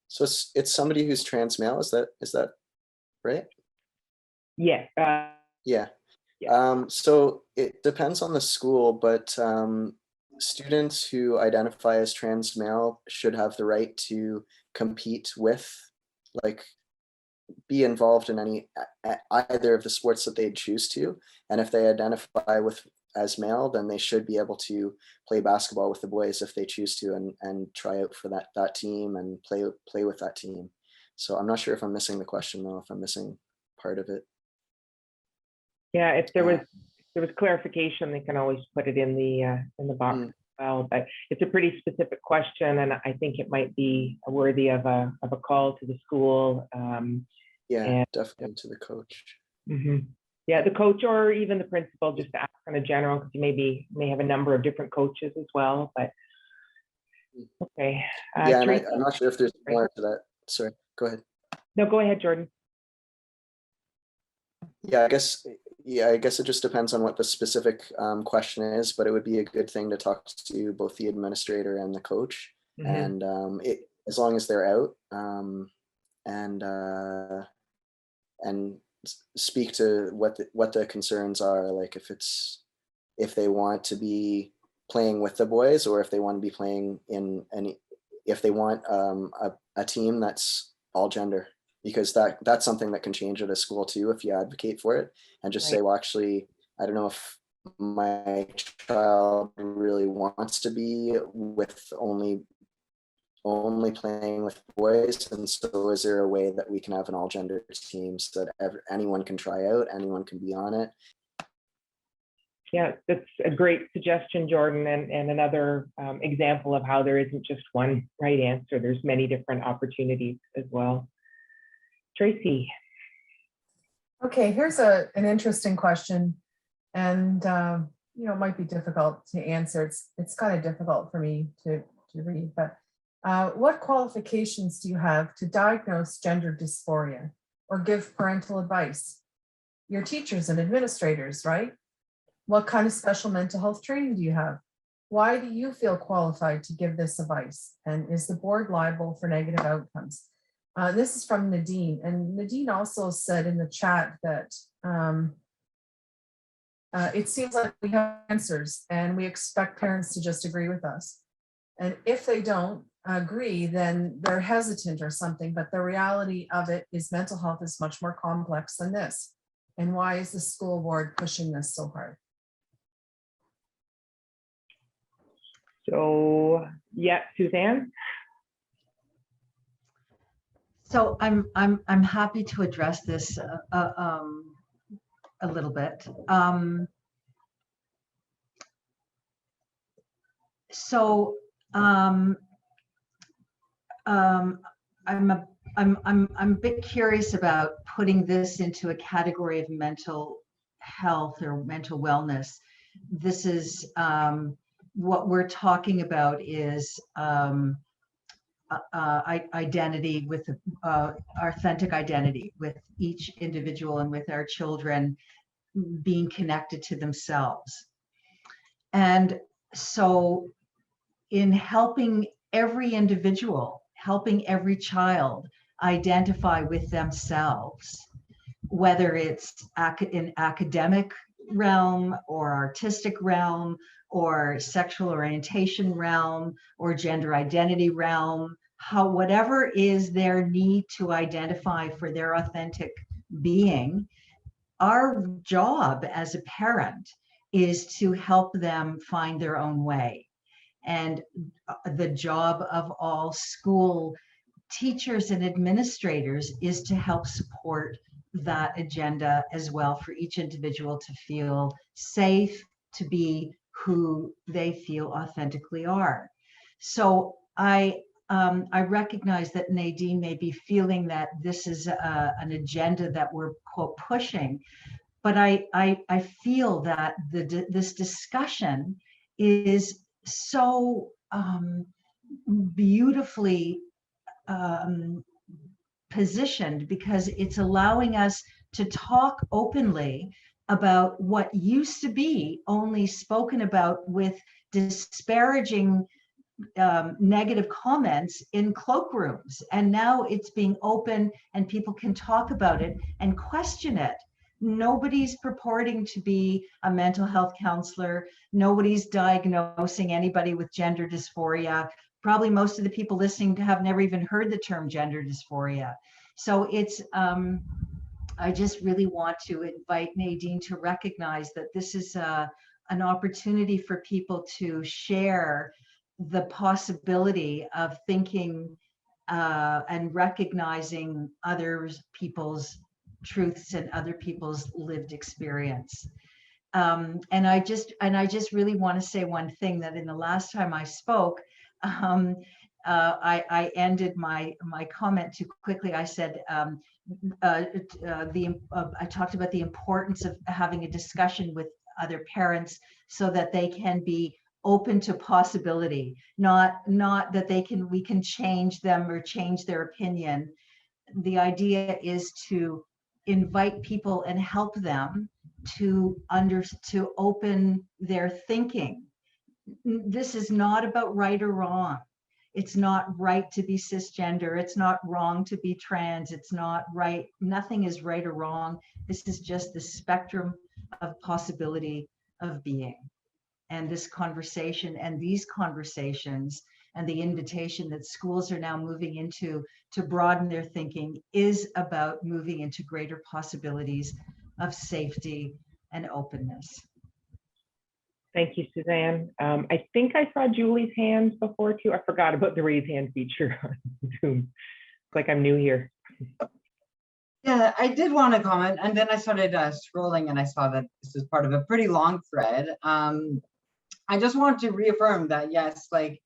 So it's somebody who's trans male, is that right? Yeah. Yeah. So it depends on the school, but students who identify as trans male should have the right to compete with, like, be involved in either of the sports that they choose to. And if they identify as male, then they should be able to play basketball with the boys if they choose to, and try out for that team and play with that team. So I'm not sure if I'm missing the question though, if I'm missing part of it. Yeah, if there was clarification, they can always put it in the box as well. But it's a pretty specific question, and I think it might be worthy of a call to the school. Yeah, definitely to the coach. Mm-hmm. Yeah, the coach or even the principal, just to ask on a general, because you may have a number of different coaches as well. But okay. Yeah, and I'm not sure if there's more to that. Sorry, go ahead. No, go ahead, Jordan. Yeah, I guess it just depends on what the specific question is, but it would be a good thing to talk to both the administrator and the coach, and as long as they're out, and speak to what the concerns are, like if they want to be playing with the boys, or if they want to be playing if they want a team that's all gender. Because that's something that can change at a school too if you advocate for it and just say, well, actually, I don't know if my child really wants to be with only playing with boys, and so is there a way that we can have an all gender team so that anyone can try out, anyone can be on it? Yeah, that's a great suggestion, Jordan, and another example of how there isn't just one right answer. There's many different opportunities as well. Tracy. Okay, here's an interesting question, and it might be difficult to answer. It's kind of difficult for me to read, but what qualifications do you have to diagnose gender dysphoria or give parental advice? You're teachers and administrators, right? What kind of special mental health training do you have? Why do you feel qualified to give this advice? And is the board liable for negative outcomes? This is from Nadine, and Nadine also said in the chat that it seems like we have answers and we expect parents to just agree with us. And if they don't agree, then they're hesitant or something, but the reality of it is mental health is much more complex than this. And why is the school board pushing this so hard? So, yeah, Suzanne? So I'm happy to address this a little bit. I'm a bit curious about putting this into a category of mental health or mental wellness. This is what we're talking about is identity, with authentic identity with each individual and with our children being connected to themselves. And so in helping every individual, helping every child identify with themselves, whether it's in academic realm or artistic realm or sexual orientation realm or gender identity realm, whatever is their need to identify for their authentic being, our job as a parent is to help them find their own way. And the job of all school teachers and administrators is to help support that agenda as well, for each individual to feel safe, to be who they feel authentically are. So I recognize that Nadine may be feeling that this is an agenda that we're quote pushing, but I feel that this discussion is so beautifully positioned, because it's allowing us to talk openly about what used to be only spoken about with disparaging negative comments in cloakrooms. And now it's being open and people can talk about it and question it. Nobody's purporting to be a mental health counselor. Nobody's diagnosing anybody with gender dysphoria. Probably most of the people listening have never even heard the term gender dysphoria. So it's, I just really want to invite Nadine to recognize that this is an opportunity for people to share the possibility of thinking and recognizing other people's truths and other people's lived experience. And I just really want to say one thing, that in the last time I spoke, I ended my comment too quickly. I said I talked about the importance of having a discussion with other parents so that they can be open to possibility, not that we can change them or change their opinion. The idea is to invite people and help them to open their thinking. This is not about right or wrong. It's not right to be cisgender. It's not wrong to be trans. It's not right. Nothing is right or wrong. This is just the spectrum of possibility of being. And this conversation and these conversations and the invitation that schools are now moving into to broaden their thinking is about moving into greater possibilities of safety and openness. Thank you, Suzanne. I think I saw Julie's hands before too. I forgot about the raise hand feature on Zoom. It's like I'm new here. Yeah, I did want to comment, and then I started scrolling and I saw that this is part of a pretty long thread. I just want to reaffirm that yes, like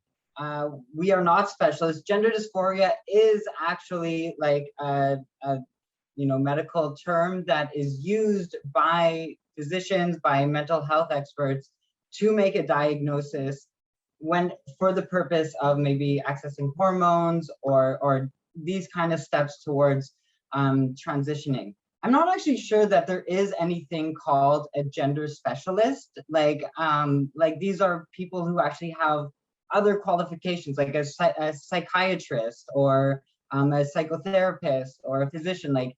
we are not specialists. Gender dysphoria is actually like a medical term that is used by physicians, by mental health experts to make a diagnosis for the purpose of maybe accessing hormones or these kind of steps towards transitioning. I'm not actually sure that there is anything called a gender specialist. Like these are people who actually have other qualifications, like a psychiatrist or a psychotherapist or a physician. Like,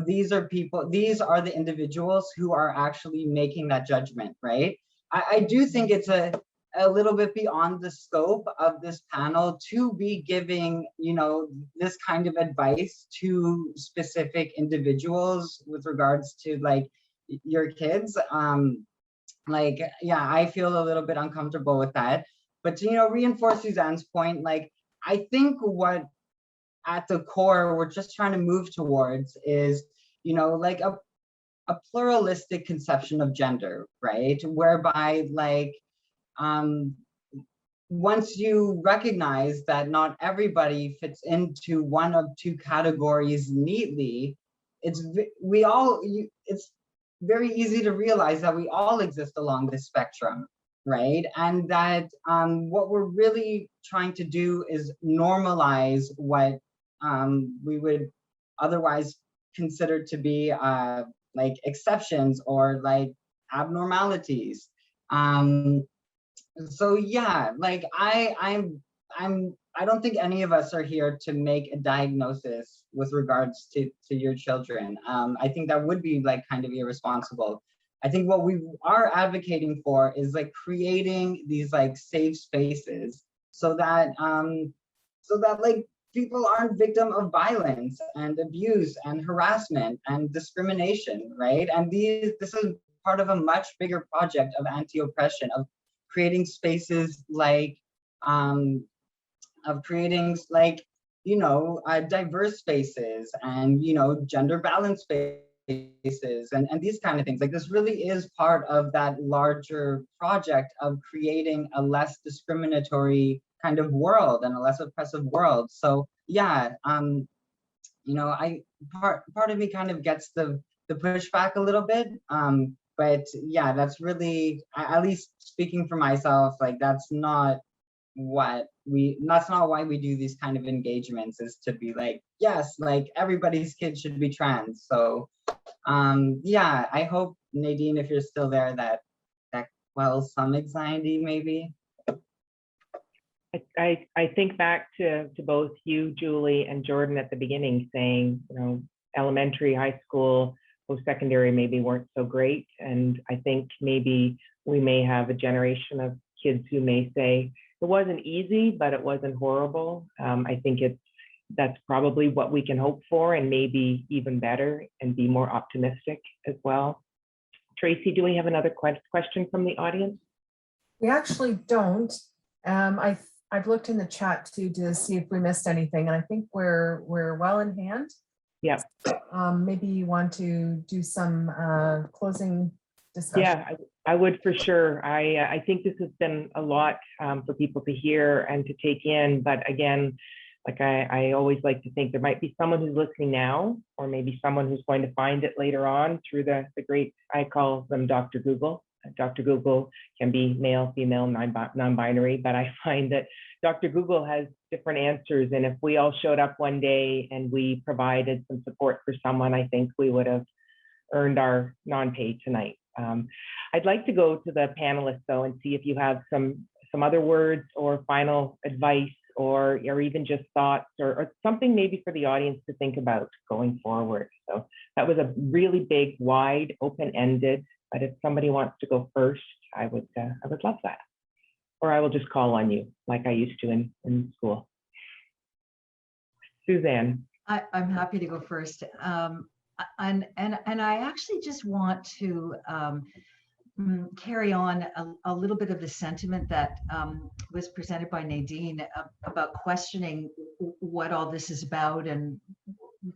these are the individuals who are actually making that judgment, right? I do think it's a little bit beyond the scope of this panel to be giving, this kind of advice to specific individuals with regards to like your kids. I feel a little bit uncomfortable with that. But to, reinforce Suzanne's point, like, I think what at the core we're just trying to move towards is, like a pluralistic conception of gender, right? Whereby like, once you recognize that not everybody fits into one of two categories neatly, it's very easy to realize that we all exist along this spectrum. right? And that what we're really trying to do is normalize what we would otherwise consider to be like exceptions or like abnormalities. So yeah, like I don't think any of us are here to make a diagnosis with regards to your children. I think that would be like kind of irresponsible. I think what we are advocating for is like creating these like safe spaces so that like people aren't victim of violence and abuse and harassment and discrimination, right? And this is part of a much bigger project of anti-oppression, of creating spaces like you know, diverse spaces and, you know, gender balanced spaces and these kind of things. Like this really is part of that larger project of creating a less discriminatory kind of world and a less oppressive world. So yeah, you know, part of me kind of gets the pushback a little bit. But yeah, that's really, at least speaking for myself, like that's not why we do these kind of engagements, is to be like, yes, like everybody's kid should be trans. So yeah, I hope, Nadine, if you're still there, that quells some anxiety maybe. I think back to both you, Julie, and Jordan at the beginning, saying, you know, elementary, high school, post-secondary maybe weren't so great. And I think maybe we may have a generation of kids who may say, it wasn't easy, but it wasn't horrible. I think that's probably what we can hope for, and maybe even better, and be more optimistic as well. Tracy, do we have another question from the audience? We actually don't. I've looked in the chat too to see if we missed anything, and I think we're well in hand. Yeah. Maybe you want to do some closing discussion. Yeah, I would for sure. I think this has been a lot for people to hear and to take in. But again, like I always like to think there might be someone who's listening now, or maybe someone who's going to find it later on through the great, I call them Dr. Google. Dr. Google can be male, female, non-binary, but I find that Dr. Google has different answers. And if we all showed up one day and we provided some support for someone, I think we would have earned our non-pay tonight. I'd like to go to the panelists though and see if you have some other words or final advice, or even just thoughts or something maybe for the audience to think about going forward. So that was a really big, wide, open-ended, but if somebody wants to go first, I would love that. Or I will just call on you like I used to in school. Suzanne. I'm happy to go first. And I actually just want to carry on a little bit of the sentiment that was presented by Nadine about questioning what all this is about and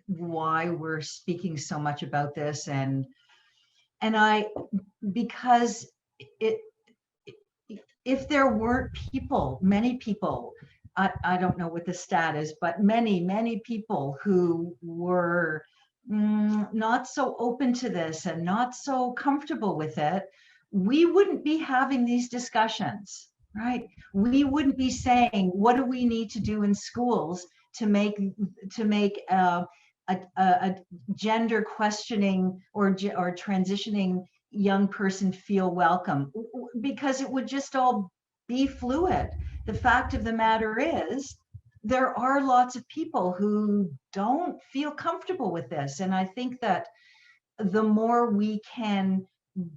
why we're speaking so much about this. And because if there weren't people, many people, I don't know what the stat is, but many people who were not so open to this and not so comfortable with it, we wouldn't be having these discussions, right? We wouldn't be saying, what do we need to do in schools to make a gender questioning or transitioning young person feel welcome, because it would just all be fluid. The fact of the matter is, there are lots of people who don't feel comfortable with this. And I think that the more we can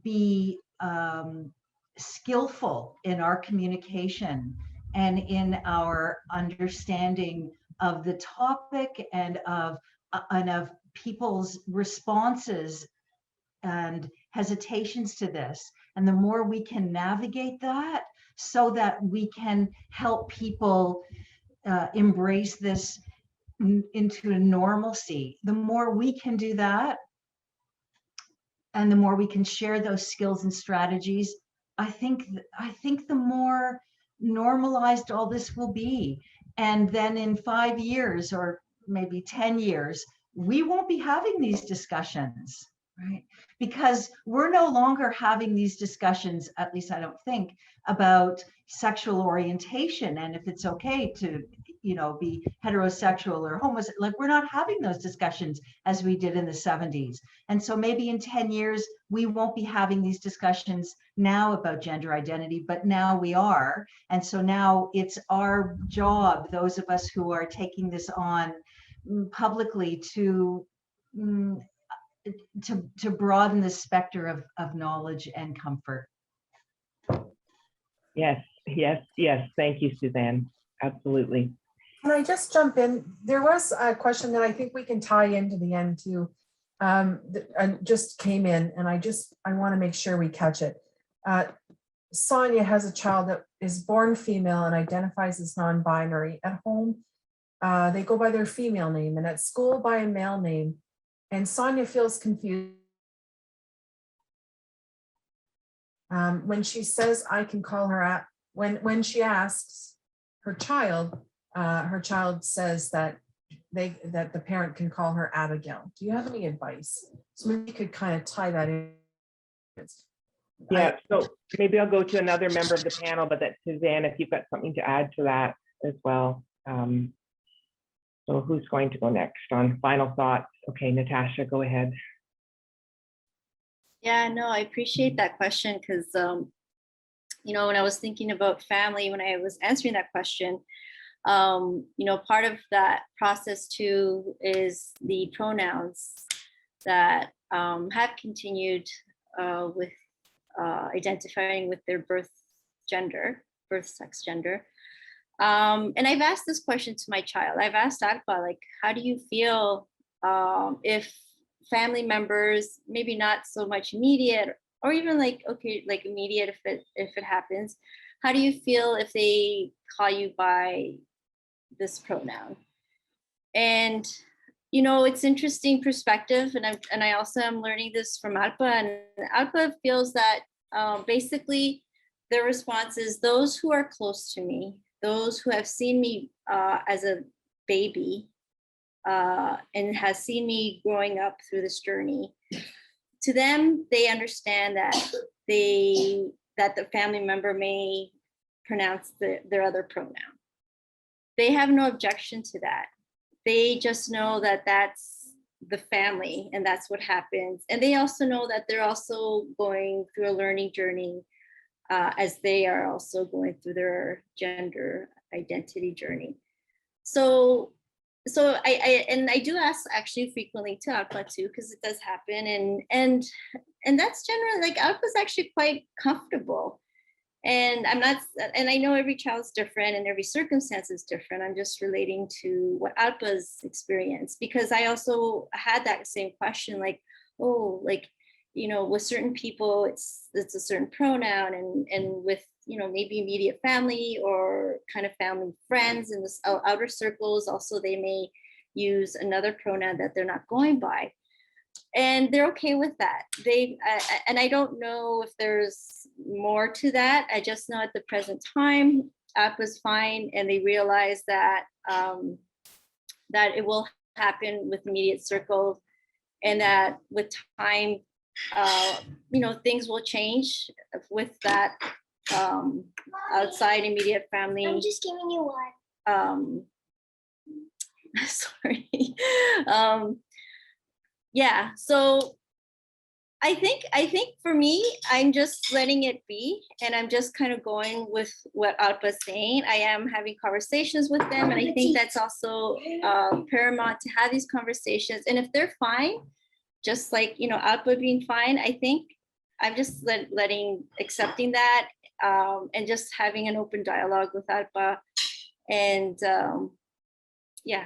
be skillful in our communication and in our understanding of the topic and of people's responses and hesitations to this, and the more we can navigate that so that we can help people embrace this into a normalcy, the more we can do that, and the more we can share those skills and strategies, I think the more normalized all this will be. And then in 5 years or maybe 10 years, we won't be having these discussions, Right. Because we're no longer having these discussions, at least I don't think, about sexual orientation and if it's okay to, you know, be heterosexual or homosexual. Like, we're not having those discussions as we did in the 70s. And so maybe in 10 years, we won't be having these discussions now about gender identity, but now we are. And so now it's our job, those of us who are taking this on publicly, to broaden the specter of knowledge and comfort. Yes, yes, yes. Thank you, Suzanne. Absolutely. Can I just jump in? There was a question that I think we can tie into the end too. And just came in, and I want to make sure we catch it. Sonia has a child that is born female and identifies as non-binary. At home, they go by their female name, and at school by a male name. And Sonia feels confused when she says, I can call her at, when she asks her child says that the parent can call her Abigail. Do you have any advice? So maybe you could kind of tie that in. Yeah, so maybe I'll go to another member of the panel, but that Suzanne, if you've got something to add to that as well. So who's going to go next on final thoughts? Okay, Natasha, go ahead. Yeah, no, I appreciate that question because, you know, when I was thinking about family, when I was answering that question, you know, part of that process too is the pronouns that have continued with identifying with their birth sex gender. And I've asked this question to my child. I've asked Agba, like, how do you feel if family members, maybe not so much immediate, or even like, okay, like immediate if it happens, how do you feel if they call you by this pronoun? And you know, it's interesting perspective, and I also am learning this from Alpa, and Alpa feels that basically their response is those who are close to me, those who have seen me as a baby and has seen me growing up through this journey, to them, they understand that the family member may pronounce their other pronoun. They have no objection to that. They just know that that's the family and that's what happens. And they also know that they're also going through a learning journey as they are also going through their gender identity journey. So I do ask actually frequently to Alpa too, because it does happen, and that's generally, like, Alpa's actually quite comfortable. And I'm not, and I know every child's different and every circumstance is different. I'm just relating to what Alpa's experience, because I also had that same question, like, oh, like, you know, with certain people, it's a certain pronoun, and with, you know, maybe immediate family or kind of family friends in the outer circles, also they may use another pronoun that they're not going by. And they're okay with that. And I don't know if there's more to that. I just know at the present time, app was fine, and they realize that that it will happen with immediate circles, and that with time, you know, things will change with that outside immediate family. I'm just giving you one. Sorry. Yeah, so I think for me, I'm just letting it be, and I'm just kind of going with what Alpa's saying. I am having conversations with them, and I think that's also paramount to have these conversations. And if they're fine, just like, you know, Alpa being fine, I think I'm just accepting that, and just having an open dialogue with Alpa. And yeah,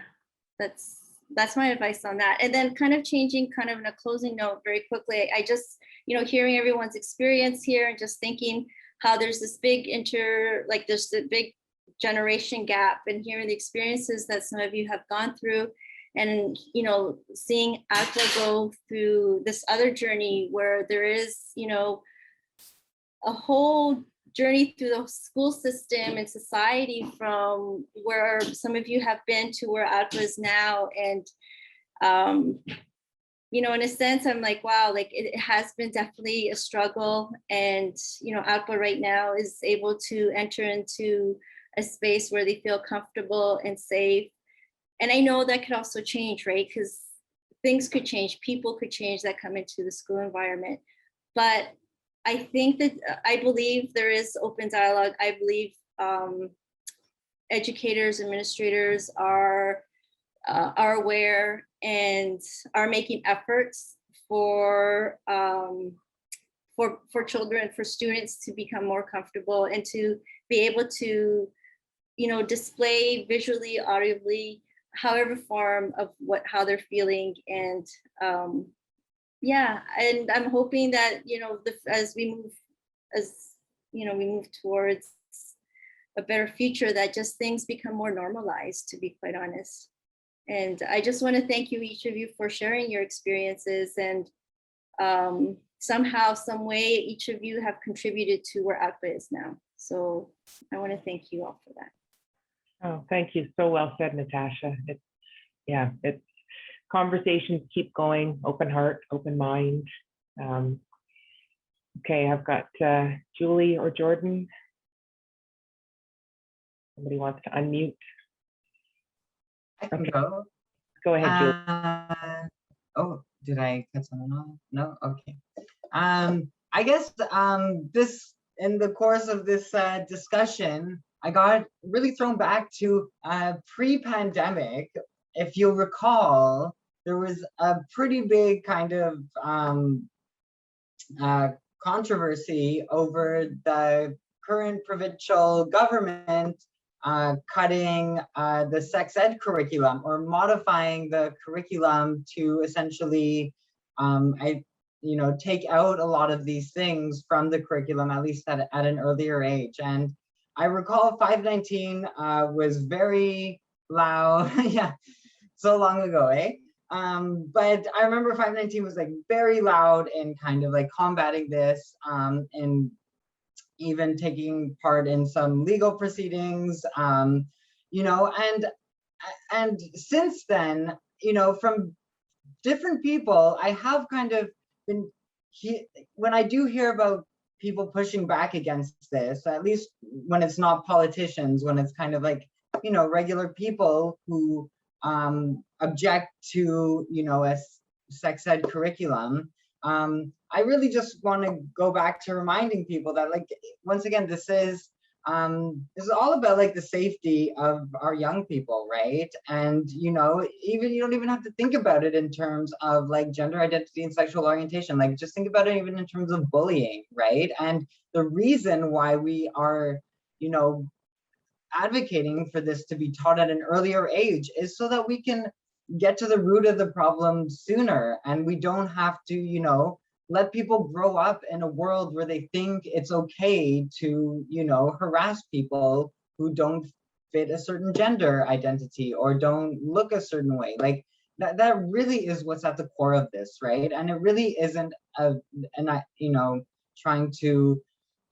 that's my advice on that. And then kind of changing, kind of in a closing note very quickly, I just, you know, hearing everyone's experience here and just thinking how there's this big there's the big generation gap, and hearing the experiences that some of you have gone through, and, you know, seeing Alpa go through this other journey where there is, you know, a whole journey through the school system and society from where some of you have been to where Alpa is now. And in a sense, I'm like, wow, like it has been definitely a struggle. And, Outlaw right now is able to enter into a space where they feel comfortable and safe. And I know that could also change, right? Because things could change, people could change that come into the school environment. But I think that I believe there is open dialogue. I believe educators, administrators are aware and are making efforts for children, for students to become more comfortable and to be able to, display visually, audibly, however form of how they're feeling. And yeah, and I'm hoping that, as we move towards a better future, that just things become more normalized, to be quite honest. And I just want to thank you, each of you, for sharing your experiences, and somehow, some way, each of you have contributed to where ACPA is now. So I want to thank you all for that. Oh, thank you. So well said, Natasha. It's conversations keep going, open heart, open mind. Okay, I've got Julie or Jordan. Somebody wants to unmute. I can Okay. go. Go ahead, Julie. Oh, did I cut someone off? No, okay. I guess this, in the course of this discussion, I got really thrown back to pre-pandemic. If you'll recall, there was a pretty big kind of controversy over the current provincial government cutting the sex ed curriculum, or modifying the curriculum to essentially take out a lot of these things from the curriculum, at least at an earlier age. And I recall 519 was very loud. Yeah, so long ago, eh? But I remember 519 was like very loud in kind of like combating this, and even taking part in some legal proceedings, and since then, from different people, I have kind of been, when I do hear about people pushing back against this, at least when it's not politicians, when it's kind of like, regular people who object to, a sex ed curriculum, I really just want to go back to reminding people that, like, once again, this is all about like the safety of our young people, right? And even you don't even have to think about it in terms of like gender identity and sexual orientation. Like, just think about it even in terms of bullying, right? And the reason why we are, advocating for this to be taught at an earlier age is so that we can get to the root of the problem sooner, and we don't have to, let people grow up in a world where they think it's okay to, harass people who don't fit a certain gender identity or don't look a certain way. Like that really is what's at the core of this, right? And it really isn't trying to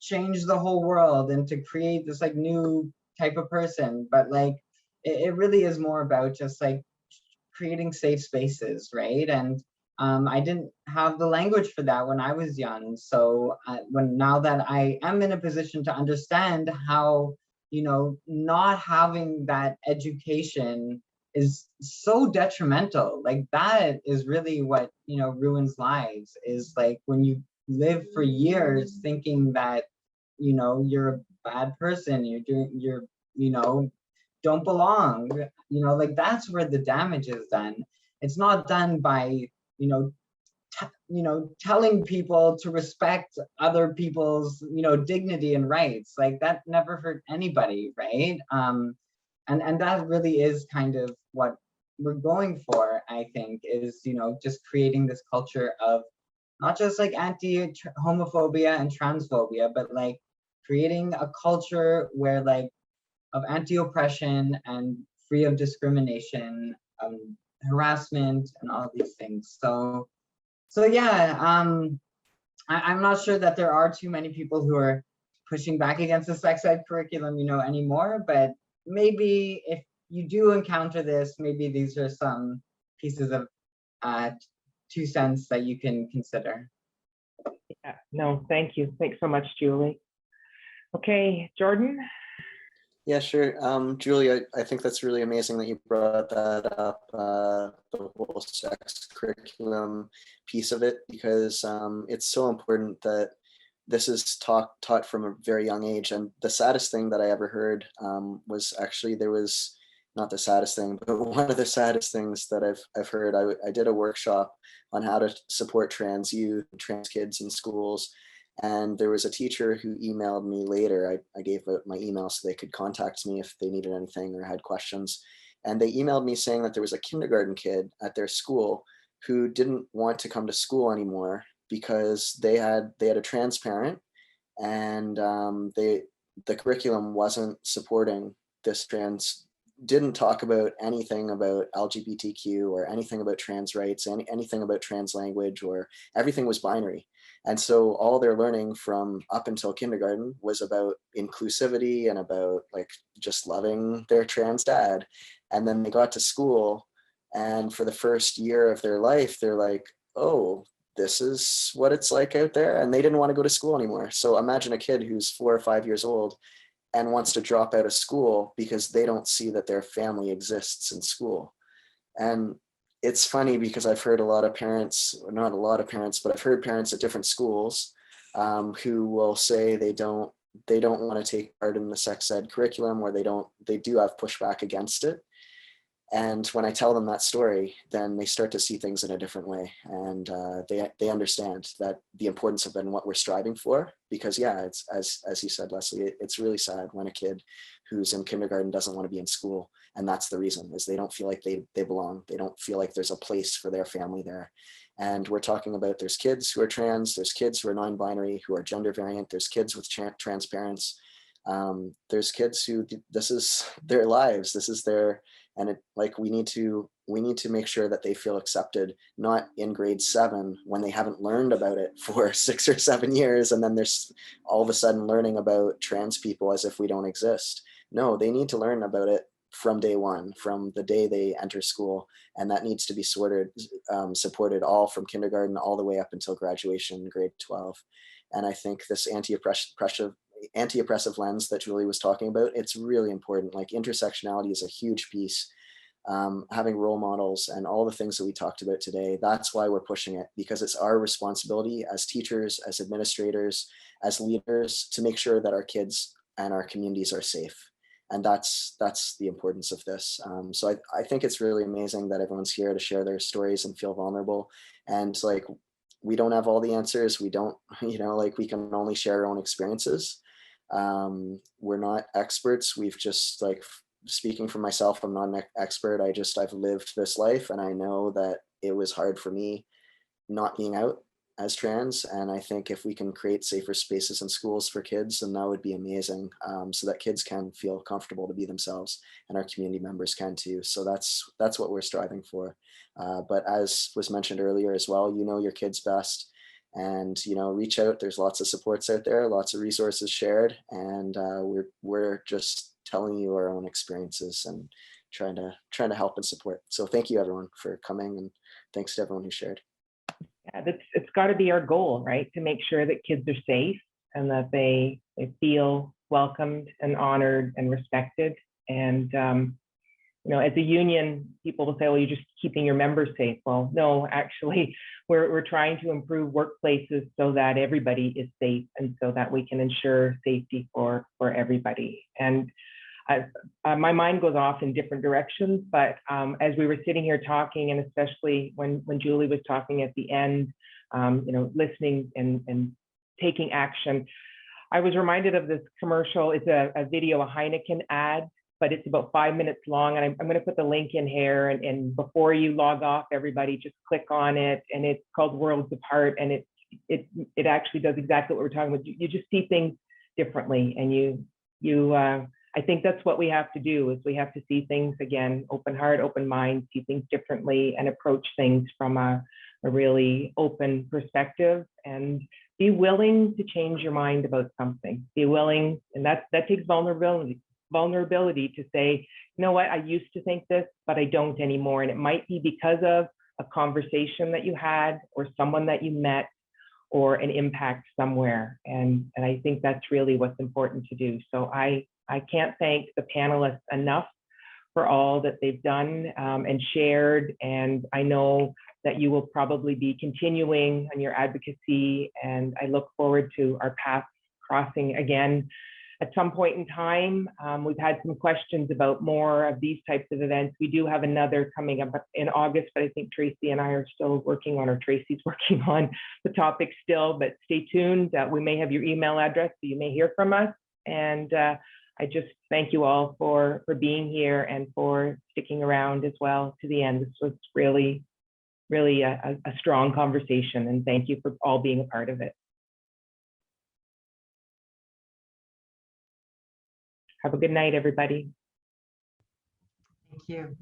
change the whole world and to create this like new type of person, but like it really is more about just like creating safe spaces, right? And I didn't have the language for that when I was young. So now that I am in a position to understand how, not having that education is so detrimental, like that is really what, ruins lives, is like when you live for years thinking that, you're a bad person, you're don't belong, like that's where the damage is done. It's not done by, telling people to respect other people's, dignity and rights. Like that never hurt anybody, right? And that really is kind of what we're going for, I think, is, just creating this culture of not just like anti-homophobia and transphobia, but like creating a culture where like of anti-oppression and free of discrimination, harassment, and all these things. So yeah, I'm not sure that there are too many people who are pushing back against the sex ed curriculum, anymore, but maybe if you do encounter this, maybe these are some pieces of 2 cents that you can consider. Yeah, no, thank you. Thanks so much, Julie. Okay, Jordan. Yeah, sure. Julie, I think that's really amazing that you brought that up, the whole sex curriculum piece of it, because it's so important that this is taught from a very young age. And the saddest thing that I ever heard was actually, there was not the saddest thing, but one of the saddest things that I've heard. I did a workshop on how to support trans youth, trans kids in schools. And there was a teacher who emailed me later. I gave out my email so they could contact me if they needed anything or had questions. And they emailed me saying that there was a kindergarten kid at their school who didn't want to come to school anymore because they had a trans parent, and the curriculum wasn't supporting this trans, didn't talk about anything about LGBTQ or anything about trans rights, anything about trans language, or everything was binary. And so all they're learning from up until kindergarten was about inclusivity and about like just loving their trans dad. And then they got to school, and for the first year of their life, they're like, oh, this is what it's like out there. And they didn't want to go to school anymore. So imagine a kid who's 4 or 5 years old and wants to drop out of school because they don't see that their family exists in school. And it's funny because I've heard a lot of parents, not a lot of parents, but I've heard parents at different schools who will say they don't want to take part in the sex ed curriculum, or they do have pushback against it. And when I tell them that story, then they start to see things in a different way. And they understand that the importance of it and what we're striving for, because yeah, it's as you said, Leslie, it's really sad when a kid who's in kindergarten doesn't want to be in school. And that's the reason, is they don't feel like they belong. They don't feel like there's a place for their family there. And we're talking about, there's kids who are trans, there's kids who are non-binary, who are gender variant, there's kids with trans parents. There's kids who, this is their lives, this is their, and we need to make sure that they feel accepted, not in grade 7 when they haven't learned about it for 6 or 7 years, and then there's all of a sudden learning about trans people as if we don't exist. No, they need to learn about it from day one, from the day they enter school, and that needs to be supported all from kindergarten all the way up until graduation, grade 12. And I think this anti-oppressive lens that Julie was talking about, it's really important. Like, intersectionality is a huge piece. Having role models and all the things that we talked about today, that's why we're pushing it, because it's our responsibility as teachers, as administrators, as leaders, to make sure that our kids and our communities are safe. And that's the importance of this. So I think it's really amazing that everyone's here to share their stories and feel vulnerable. And like, we don't have all the answers. We don't, we can only share our own experiences. We're not experts. We've just, like, speaking for myself, I'm not an expert. I've lived this life, and I know that it was hard for me not being out as trans. And I think if we can create safer spaces in schools for kids, then that would be amazing, so that kids can feel comfortable to be themselves, and our community members can too. So that's what we're striving for. But as was mentioned earlier as well, your kids best, and reach out. There's lots of supports out there, lots of resources shared, and we're just telling you our own experiences and trying to help and support. So thank you everyone for coming, and thanks to everyone who shared. Yeah, it's got to be our goal, right? To make sure that kids are safe and that they feel welcomed and honored and respected. And as a union, people will say, well, you're just keeping your members safe. Well, no, actually, we're trying to improve workplaces so that everybody is safe, and so that we can ensure safety for everybody. And my mind goes off in different directions, but as we were sitting here talking, and especially when Julie was talking at the end, listening and taking action, I was reminded of this commercial. It's a video, a Heineken ad, but it's about 5 minutes long, and I'm going to put the link in here. And before you log off, everybody just click on it. And it's called Worlds Apart, and it actually does exactly what we're talking about. You just see things differently, and I think that's what we have to do, is we have to see things again, open heart, open mind, see things differently, and approach things from a really open perspective, and be willing to change your mind about something. Be willing, and that takes vulnerability to say, you know what, I used to think this, but I don't anymore. And it might be because of a conversation that you had or someone that you met or an impact somewhere. And I think that's really what's important to do. So I can't thank the panelists enough for all that they've done and shared. And I know that you will probably be continuing on your advocacy, and I look forward to our paths crossing again at some point in time. We've had some questions about more of these types of events. We do have another coming up in August, but I think Tracy and I are still working on, or Tracy's working on the topic still, but stay tuned. We may have your email address, so you may hear from us. And I just thank you all for being here and for sticking around as well to the end. This was really, really a strong conversation, and thank you for all being a part of it. Have a good night, everybody. Thank you.